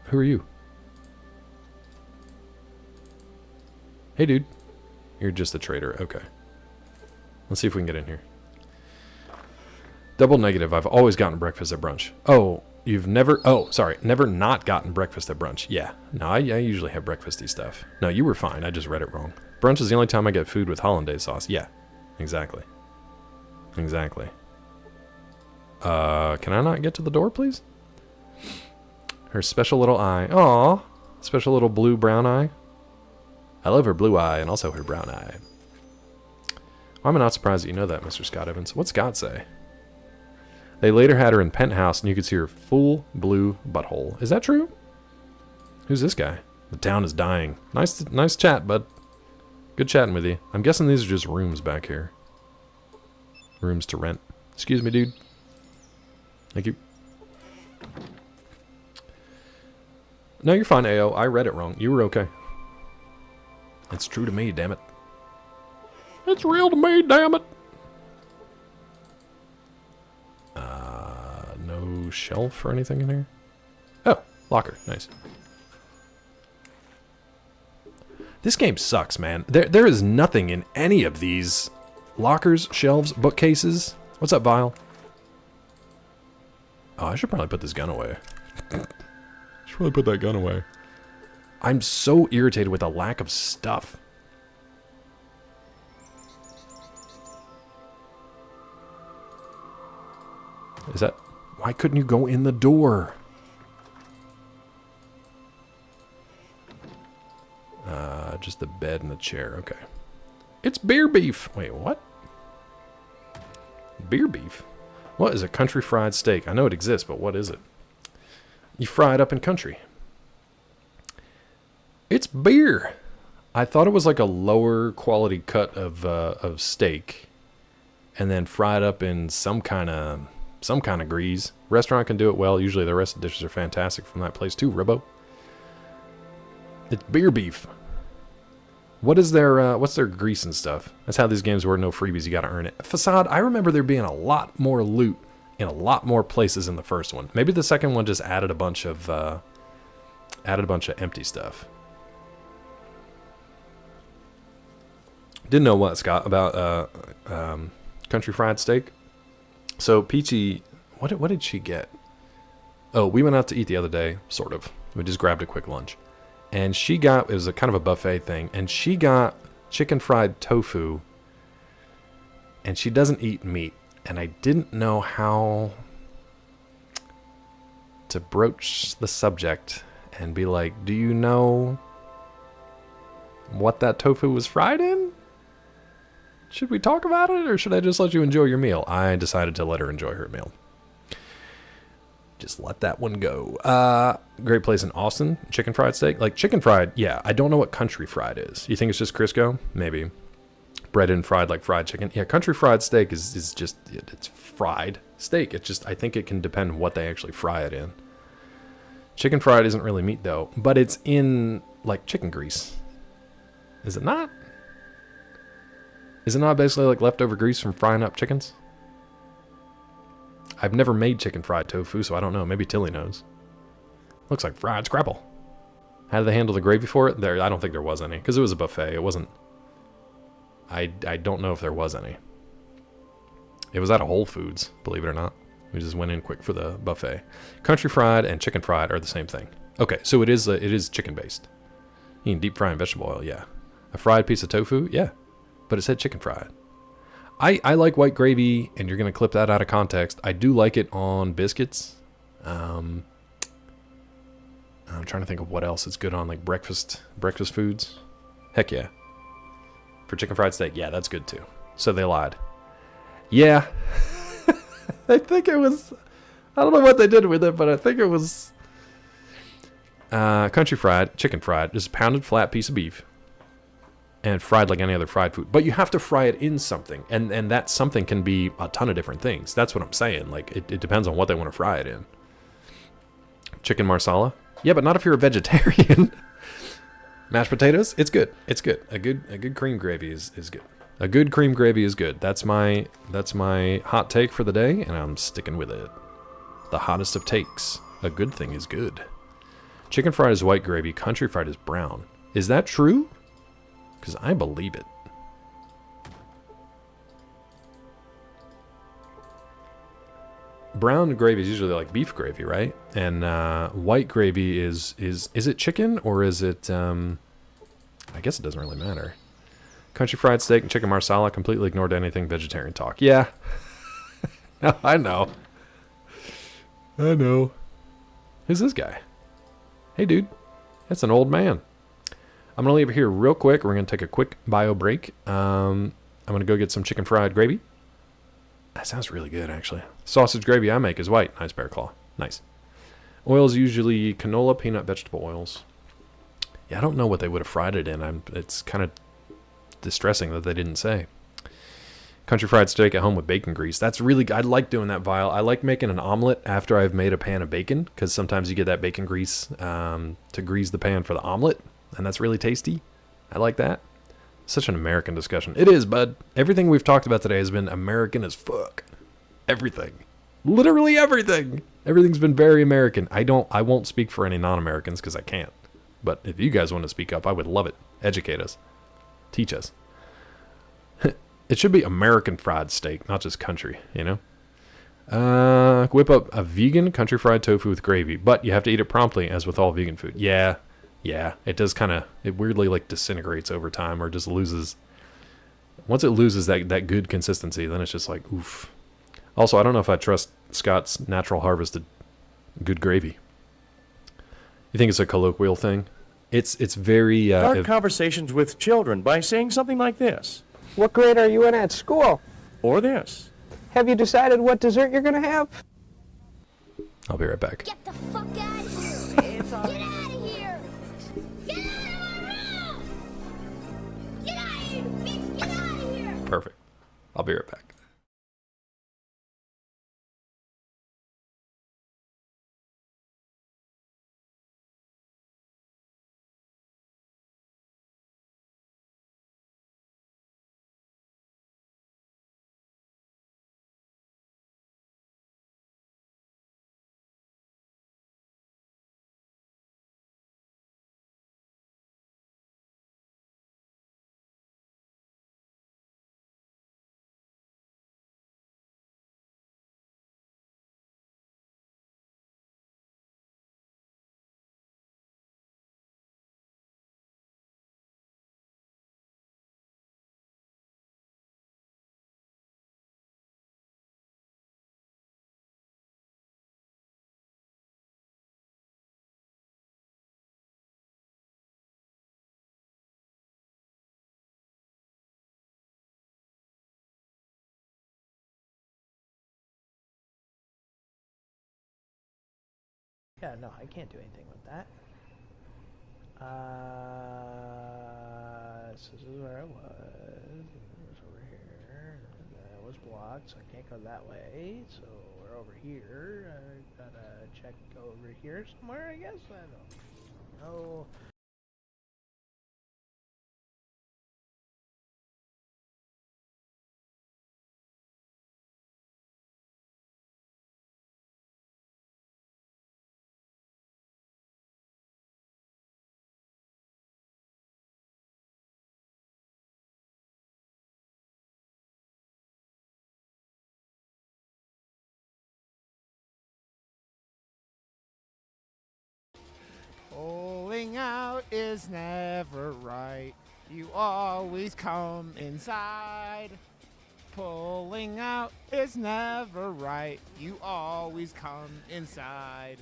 Who are you? Hey, dude. You're just a trader. Okay. Let's see if we can get in here. Double negative. I've always gotten breakfast at brunch. Oh, you've never... Oh, sorry. Never not gotten breakfast at brunch. Yeah. No, I usually have breakfasty stuff. No, you were fine. I just read it wrong. Brunch is the only time I get food with hollandaise sauce. Yeah. Exactly. Exactly. Can I not get to the door, please? Her special little eye. Aw. Special little blue-brown eye. I love her blue eye and also her brown eye. Well, I'm not surprised that you know that, Mr. Scott Evans. What's Scott say? They later had her in penthouse and you could see her full blue butthole. Is that true? Who's this guy? The town is dying. Nice chat, bud. Good chatting with you. I'm guessing these are just rooms back here. Rooms to rent. Excuse me, dude. Thank you. No, you're fine, AO. I read it wrong. You were okay. It's true to me, damn it. It's real to me, damn it. No shelf or anything in here? Oh, locker. Nice. This game sucks, man. There is nothing in any of these lockers, shelves, bookcases. What's up, Vile? Oh, I should probably put this gun away. Should probably put that gun away. I'm so irritated with the lack of stuff. Is that... Why couldn't you go in the door? Just the bed and the chair. Okay. It's beer beef. Wait, what? Beer beef? What is a country fried steak? I know it exists, but what is it? You fry it up in country. It's beer. I thought it was like a lower quality cut of steak, and then fried up in some kind of grease. Restaurant can do it well. Usually the rest of the dishes are fantastic from that place too, Ribbo. It's beer beef. What is their what's their grease and stuff? That's how these games work. No freebies. You got to earn it. Facade. I remember there being a lot more loot in a lot more places in the first one. Maybe the second one just added a bunch of added a bunch of empty stuff. Didn't know what, Scott, about country fried steak. So Peachy, what did she get? Oh, we went out to eat the other day, sort of. We just grabbed a quick lunch. And she got, it was a kind of a buffet thing, and she got chicken fried tofu. And she doesn't eat meat. And I didn't know how to broach the subject and be like, do you know what that tofu was fried in? Should we talk about it, or should I just let you enjoy your meal? I decided to let her enjoy her meal. Just let that one go. Great place in Austin. Chicken fried steak. Like chicken fried, yeah. I don't know what country fried is. You think it's just Crisco? Maybe. Bread and fried like fried chicken. Yeah, country fried steak is just, it's fried steak. It's just, I think it can depend what they actually fry it in. Chicken fried isn't really meat though, but it's in like chicken grease. Is it not? Is it not basically like leftover grease from frying up chickens? I've never made chicken fried tofu, so I don't know. Maybe Tilly knows. Looks like fried scrapple. How did they handle the gravy for it? I don't think there was any, because it was a buffet. It wasn't... I don't know if there was any. It was at a Whole Foods, believe it or not. We just went in quick for the buffet. Country fried and chicken fried are the same thing. Okay, so it is chicken based. You can deep fry in vegetable oil, yeah. A fried piece of tofu, yeah. But it said chicken fried. I like white gravy, and you're going to clip that out of context. I do like it on biscuits. I'm trying to think of what else it's good on, like breakfast foods. Heck yeah. For chicken fried steak, yeah, that's good too. So they lied. Yeah. I think it was, I don't know what they did with it, but I think it was country fried, chicken fried, just a pounded flat piece of beef. And fried like any other fried food. But you have to fry it in something. And that something can be a ton of different things. That's what I'm saying. Like, it depends on what they want to fry it in. Chicken marsala? Yeah, but not if you're a vegetarian. Mashed potatoes? It's good. It's good. A good cream gravy is good. A good cream gravy is good. That's my hot take for the day, and I'm sticking with it. The hottest of takes. A good thing is good. Chicken fried is white gravy. Country fried is brown. Is that true? Because I believe it. Brown gravy is usually like beef gravy, right? And white gravy is it chicken or is it, I guess it doesn't really matter. Country fried steak and chicken marsala completely ignored anything vegetarian talk. Yeah. I know. Who's this guy? Hey, dude. That's an old man. I'm going to leave it here real quick. We're going to take a quick bio break. I'm going to go get some chicken fried gravy. That sounds really good, actually. Sausage gravy I make is white. Nice, Bear Claw. Nice. Oils usually canola, peanut, vegetable oils. Yeah, I don't know what they would have fried it in. It's kind of distressing that they didn't say. Country fried steak at home with bacon grease. That's really good. I like doing that, Vile. I like making an omelet after I've made a pan of bacon, because sometimes you get that bacon grease to grease the pan for the omelet. And that's really tasty. I like that. Such an American discussion. It is, bud. Everything we've talked about today has been American as fuck. Everything. Literally everything. Everything's been very American. I won't speak for any non-Americans because I can't. But if you guys want to speak up, I would love it. Educate us. Teach us. It should be American fried steak, not just country, you know? Whip up a vegan country fried tofu with gravy, but you have to eat it promptly, as with all vegan food. Yeah, it does it weirdly like disintegrates over time, or just loses. Once it loses that good consistency, then it's just like, oof. Also, I don't know if I trust Scott's natural harvested good gravy. You think it's a colloquial thing? It's very... Start conversations with children by saying something like this. What grade are you in at school? Or this. Have you decided what dessert you're going to have? I'll be right back. Get the fuck out of here! Get out of here! Get out of my room! Get out of here, bitch! Get out of here! Perfect. I'll be right back. Yeah, no, I can't do anything with that. This is where I was. It was over here. That was blocked, so I can't go that way. So we're over here. I gotta check over here somewhere, I guess. I don't know. Pulling out is never right. You always come inside. Pulling out is never right. You always come inside.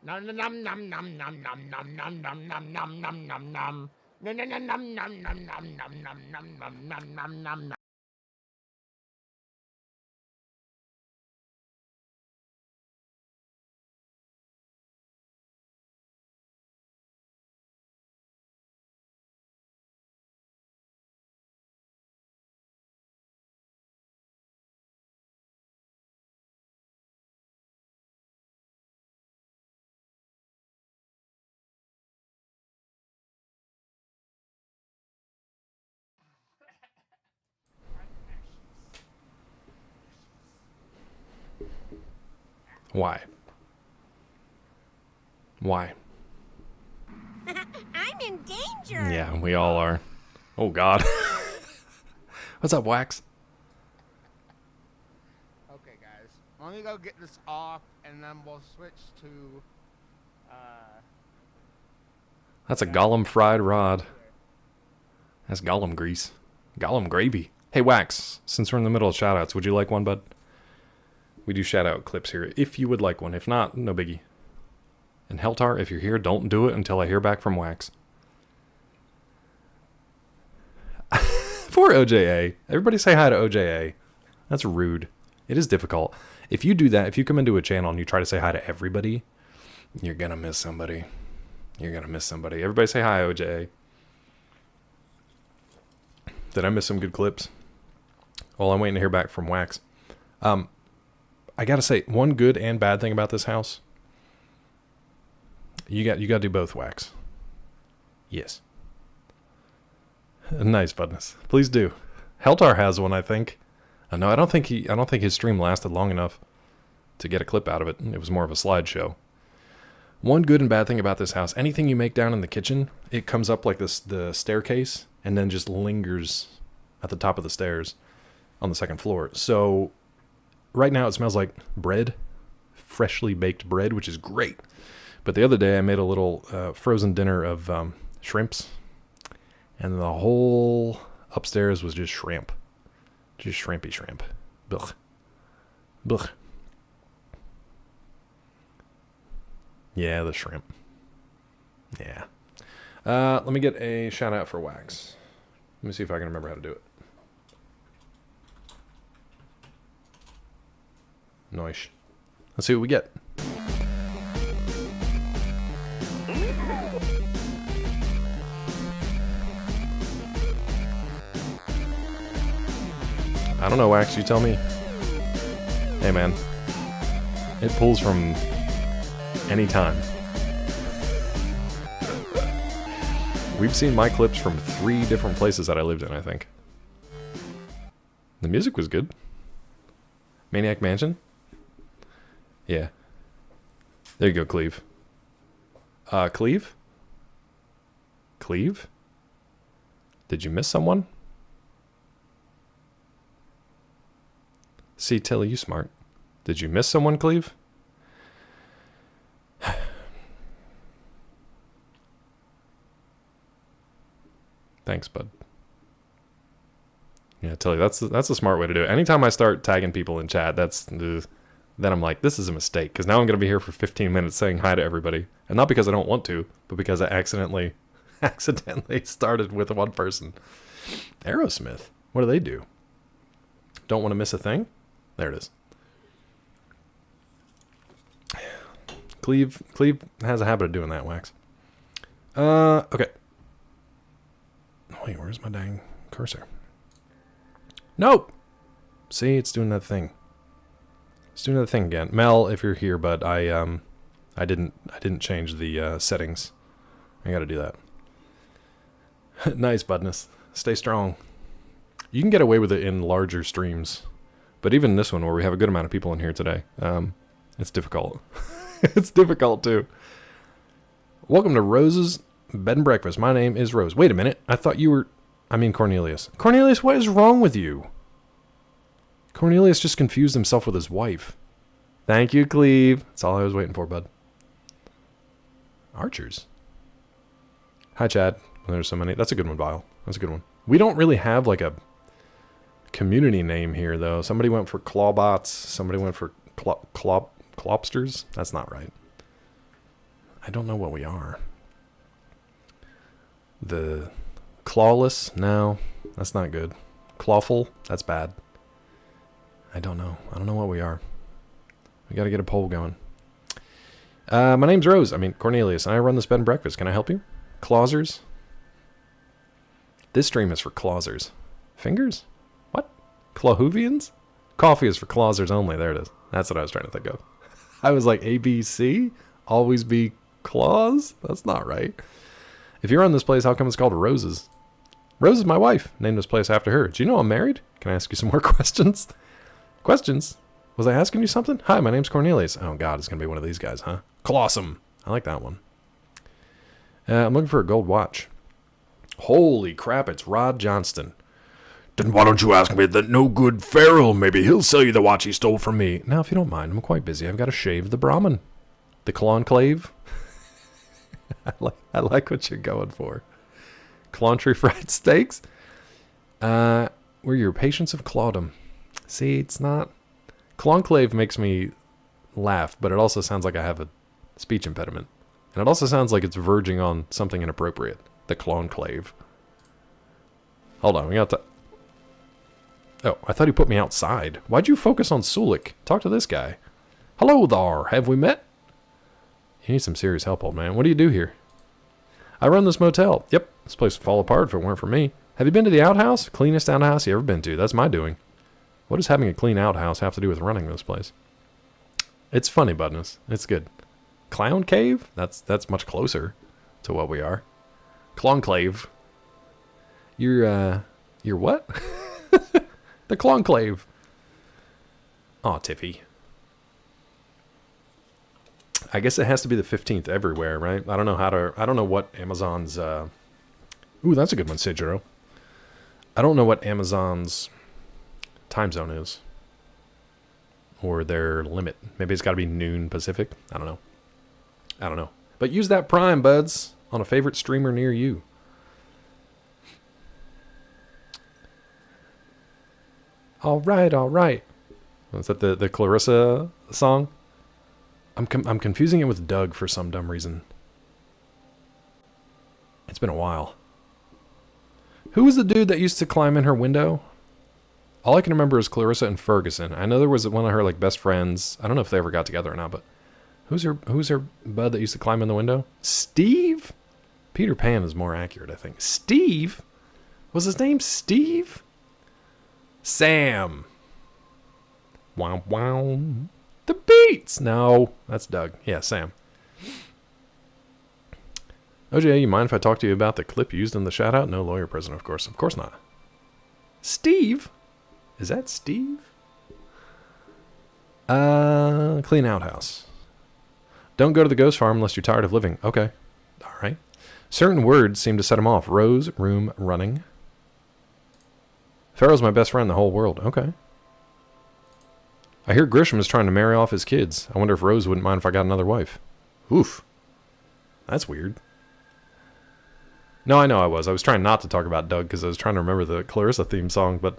Nom nom nom nom nom nom nom nom nom nom nom nom nom nom nom. Nom nom nom nom nom nom nom nom nom nom nom nom nom nom. Why? Why? I'm in danger. Yeah, we all are. Oh God. What's up, Wax? Okay, guys. Let me go get this off, and then we'll switch to. That's a Gollum fried rod. That's Gollum grease. Gollum gravy. Hey, Wax, since we're in the middle of shoutouts, would you like one, bud? We do shout-out clips here, if you would like one. If not, no biggie. And Heltar, if you're here, don't do it until I hear back from Wax. Poor OJA. Everybody say hi to OJA. That's rude. It is difficult. If you do that, if you come into a channel and you try to say hi to everybody, you're gonna miss somebody. You're gonna miss somebody. Everybody say hi, OJA. Did I miss some good clips? Well, I'm waiting to hear back from Wax. I gotta say, one good and bad thing about this house. You gotta do both, Wax. Yes. Nice, Budness. Please do. Heltar has one, I think. No, I don't think his stream lasted long enough to get a clip out of it. It was more of a slideshow. One good and bad thing about this house, anything you make down in the kitchen, it comes up like this, the staircase, and then just lingers at the top of the stairs on the second floor. So right now it smells like bread, freshly baked bread, which is great. But the other day I made a little frozen dinner of shrimps, and the whole upstairs was just shrimp. Just shrimpy shrimp. Blech. Blech. Yeah, the shrimp. Yeah. Let me get a shout out for Wax. Let me see if I can remember how to do it. Nice. Let's see what we get. I don't know, Wax, you tell me. Hey, man. It pulls from any time. We've seen my clips from 3 different places that I lived in, I think. The music was good. Maniac Mansion? Yeah. There you go, Cleve. Cleve? Cleve? Did you miss someone? See, Tilly, you smart. Did you miss someone, Cleve? Thanks, bud. Yeah, I tell you, that's a smart way to do it. Anytime I start tagging people in chat, then I'm like, this is a mistake, because now I'm going to be here for 15 minutes saying hi to everybody. And not because I don't want to, but because I accidentally started with one person. Aerosmith. What do they do? Don't want to miss a thing? There it is. Cleve has a habit of doing that, Wax. Okay. Wait, where's my dang cursor? Nope. See, it's doing that thing. It's doing that thing again. Mel, if you're here, but I didn't change the settings. I got to do that. Nice, Budness. Stay strong. You can get away with it in larger streams, but even this one where we have a good amount of people in here today, it's difficult. It's difficult too. Welcome to Rose's Bed and Breakfast. My name is Rose. Wait a minute. I thought you were... Cornelius. Cornelius, what is wrong with you? Cornelius just confused himself with his wife. Thank you, Cleve. That's all I was waiting for, bud. Archers. Hi, Chad. There's so many. That's a good one, Vile. That's a good one. We don't really have like a community name here, though. Somebody went for Clawbots. Somebody went for Clopsters. That's not right. I don't know what we are. The Clawless? No, that's not good. Clawful? That's bad. I don't know. I don't know what we are. We got to get a poll going. My name's Rose. Cornelius, and I run this bed and breakfast. Can I help you? Clawsers? This stream is for Clawsers. Fingers? What? Clawhoovians? Coffee is for Clawsers only. There it is. That's what I was trying to think of. I was like, ABC? Always be claws? That's not right. If you run this place, how come it's called Roses? Rose is my wife. Named this place after her. Do you know I'm married? Can I ask you some more questions? Questions? Was I asking you something? Hi, my name's Cornelius. Oh, God, it's going to be one of these guys, huh? Colossum. I like that one. I'm looking for a gold watch. Holy crap, it's Rod Johnston. Then why don't you ask me that no good Farrell? Maybe he'll sell you the watch he stole from me. Now, if you don't mind, I'm quite busy. I've got to shave the Brahmin. The Clonclave. I like what you're going for. Clontry fried steaks. We're your patients of Claudum. See, it's not... Clonclave makes me laugh, but it also sounds like I have a speech impediment. And it also sounds like it's verging on something inappropriate. The Clonclave. Hold on, we got to... Oh, I thought he put me outside. Why'd you focus on Sulik? Talk to this guy. Hello there, have we met? You need some serious help, old man. What do you do here? I run this motel. Yep, this place would fall apart if it weren't for me. Have you been to the outhouse? Cleanest outhouse you ever been to. That's my doing. What does having a clean outhouse have to do with running this place? It's funny, Budness. It's good. Clown Cave? That's much closer to what we are. Clonclave. You're what? The Clonclave. Aw, Tiffy. I guess it has to be the 15th everywhere, right? I don't know what Amazon's, ooh, that's a good one, Sejiro. I don't know what Amazon's time zone is. Or their limit. Maybe it's got to be noon Pacific. I don't know. But use that Prime, buds, on a favorite streamer near you. All right. Is that the Clarissa song? I'm confusing it with Doug for some dumb reason. It's been a while. Who was the dude that used to climb in her window? All I can remember is Clarissa and Ferguson. I know there was one of her best friends. I don't know if they ever got together or not, but who's her bud that used to climb in the window? Steve? Peter Pan is more accurate, I think. Steve? Was his name Steve? Sam. Wow, wow. The Beats. No, that's Doug. Yeah, Sam. OJ, you mind if I talk to you about the clip used in the shout-out? No lawyer present, of course. Of course not. Steve? Is that Steve? Clean outhouse. Don't go to the ghost farm unless you're tired of living. Okay. All right. Certain words seem to set him off. Rose, room, running. Pharaoh's my best friend in the whole world. Okay. I hear Grisham is trying to marry off his kids. I wonder if Rose wouldn't mind if I got another wife. Oof. That's weird. No, I know I was. I was trying not to talk about Doug because I was trying to remember the Clarissa theme song, but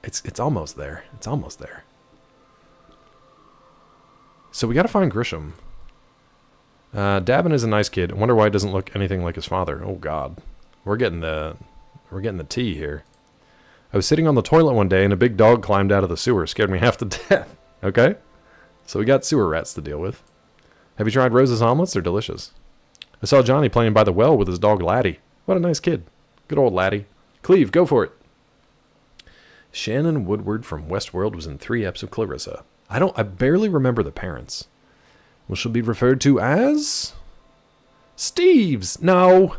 It's almost there. It's almost there. So we got to find Grisham. Davin is a nice kid. I wonder why he doesn't look anything like his father. Oh God, we're getting the tea here. I was sitting on the toilet one day and a big dog climbed out of the sewer, scared me half to death. Okay, so we got sewer rats to deal with. Have you tried Rose's omelets? They're delicious. I saw Johnny playing by the well with his dog Laddie. What a nice kid. Good old Laddie. Cleve, go for it. Shannon Woodward from Westworld was in 3 eps of Clarissa. I barely remember the parents. Well, she'll be referred to as Steve's. No.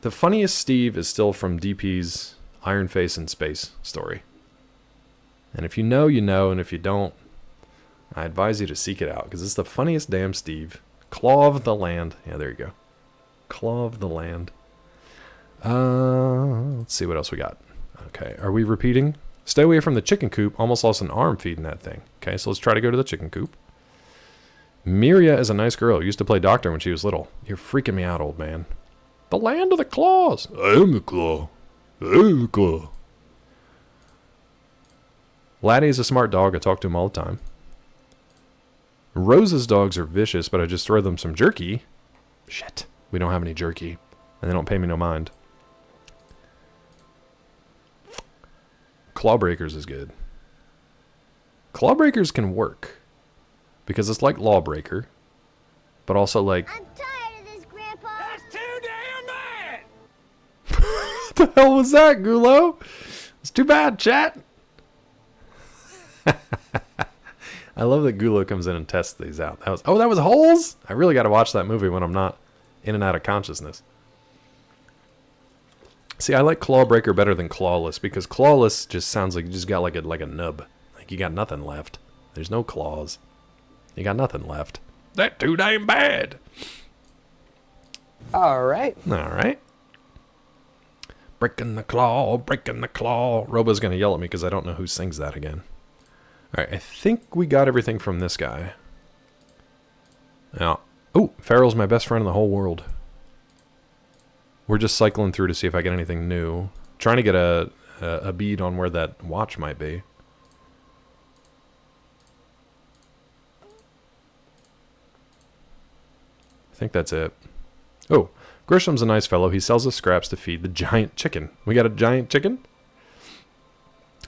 The funniest Steve is still from DP's Iron Face in Space story. And if you know, you know, and if you don't, I advise you to seek it out, because it's the funniest damn Steve. Claw of the Land. Yeah, there you go. Claw of the Land. Let's see what else we got. Okay, are we repeating? Stay away from the chicken coop. Almost lost an arm feeding that thing. Okay, so let's try to go to the chicken coop. Miria is a nice girl. Used to play doctor when she was little. You're freaking me out, old man. The land of the claws. I am the claw. I am the claw. Laddie is a smart dog. I talk to him all the time. Rose's dogs are vicious, but I just throw them some jerky. Shit. We don't have any jerky. And they don't pay me no mind. Clawbreakers is good. Clawbreakers can work. Because it's like Lawbreaker. But also like... I'm tired of this, Grandpa. That's too damn bad. What the hell was that, Gulo? It's too bad, chat. I love that Gulo comes in and tests these out. That was Holes? I really got to watch that movie when I'm not in and out of consciousness. See, I like Clawbreaker better than Clawless, because Clawless just sounds like you just got like a nub. Like you got nothing left. There's no claws. You got nothing left. That too damn bad. All right. All right. Breaking the claw, breaking the claw. Robo's going to yell at me because I don't know who sings that again. All right, I think we got everything from this guy. Now, oh, Farrell's my best friend in the whole world. We're just cycling through to see if I get anything new. Trying to get a bead on where that watch might be. I think that's it. Oh, Grisham's a nice fellow. He sells us scraps to feed the giant chicken. We got a giant chicken?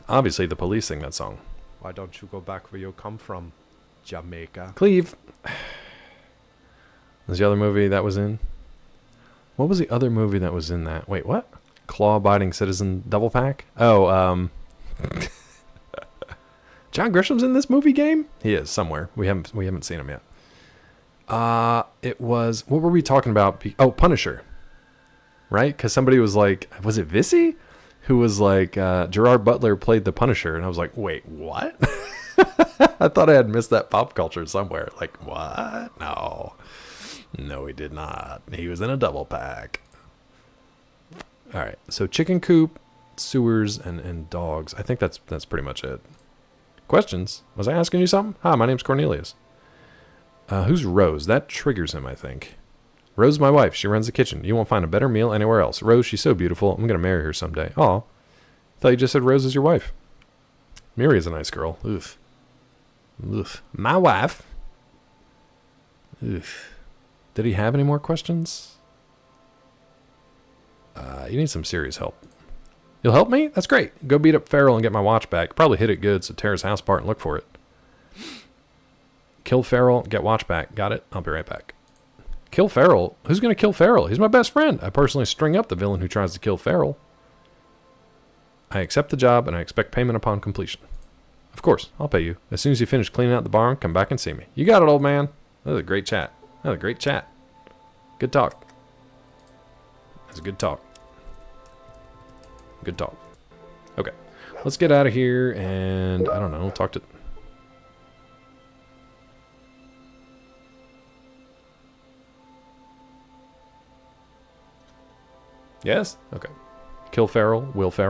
Obviously, the police sing that song. Why don't you go back where you come from, Jamaica? Cleve. There's the other movie that was in. What was the other movie that was in that? Wait, what? Claw-Biting Citizen Double Pack? Oh, John Grisham's in this movie game? He is, somewhere. We haven't seen him yet. It was... What were we talking about? Oh, Punisher. Right? Because somebody was like... Was it Vissy? Who was like... Gerard Butler played the Punisher. And I was like, wait, what? I thought I had missed that pop culture somewhere. Like, what? No. No, he did not. He was in a double pack. Alright, so chicken coop, sewers, and dogs. I think that's pretty much it. Questions? Was I asking you something? Hi, my name's Cornelius. Who's Rose? That triggers him, I think. Rose is my wife. She runs the kitchen. You won't find a better meal anywhere else. Rose, she's so beautiful. I'm going to marry her someday. Aw. Thought you just said Rose is your wife. Miri's a nice girl. Oof. Oof. My wife. Oof. Did he have any more questions? You need some serious help. You'll help me? That's great. Go beat up Farrell and get my watch back. Probably hit it good, so tear his house apart and look for it. Kill Farrell, get watch back. Got it? I'll be right back. Kill Farrell? Who's going to kill Farrell? He's my best friend. I personally string up the villain who tries to kill Farrell. I accept the job, and I expect payment upon completion. Of course, I'll pay you. As soon as you finish cleaning out the barn, come back and see me. You got it, old man. That was a great chat. That was a great chat. Good talk. That's a good talk. Good talk. Okay. Let's get out of here and, I don't know, talk to... Yes? Okay. Kill Farrell. Will Farrell.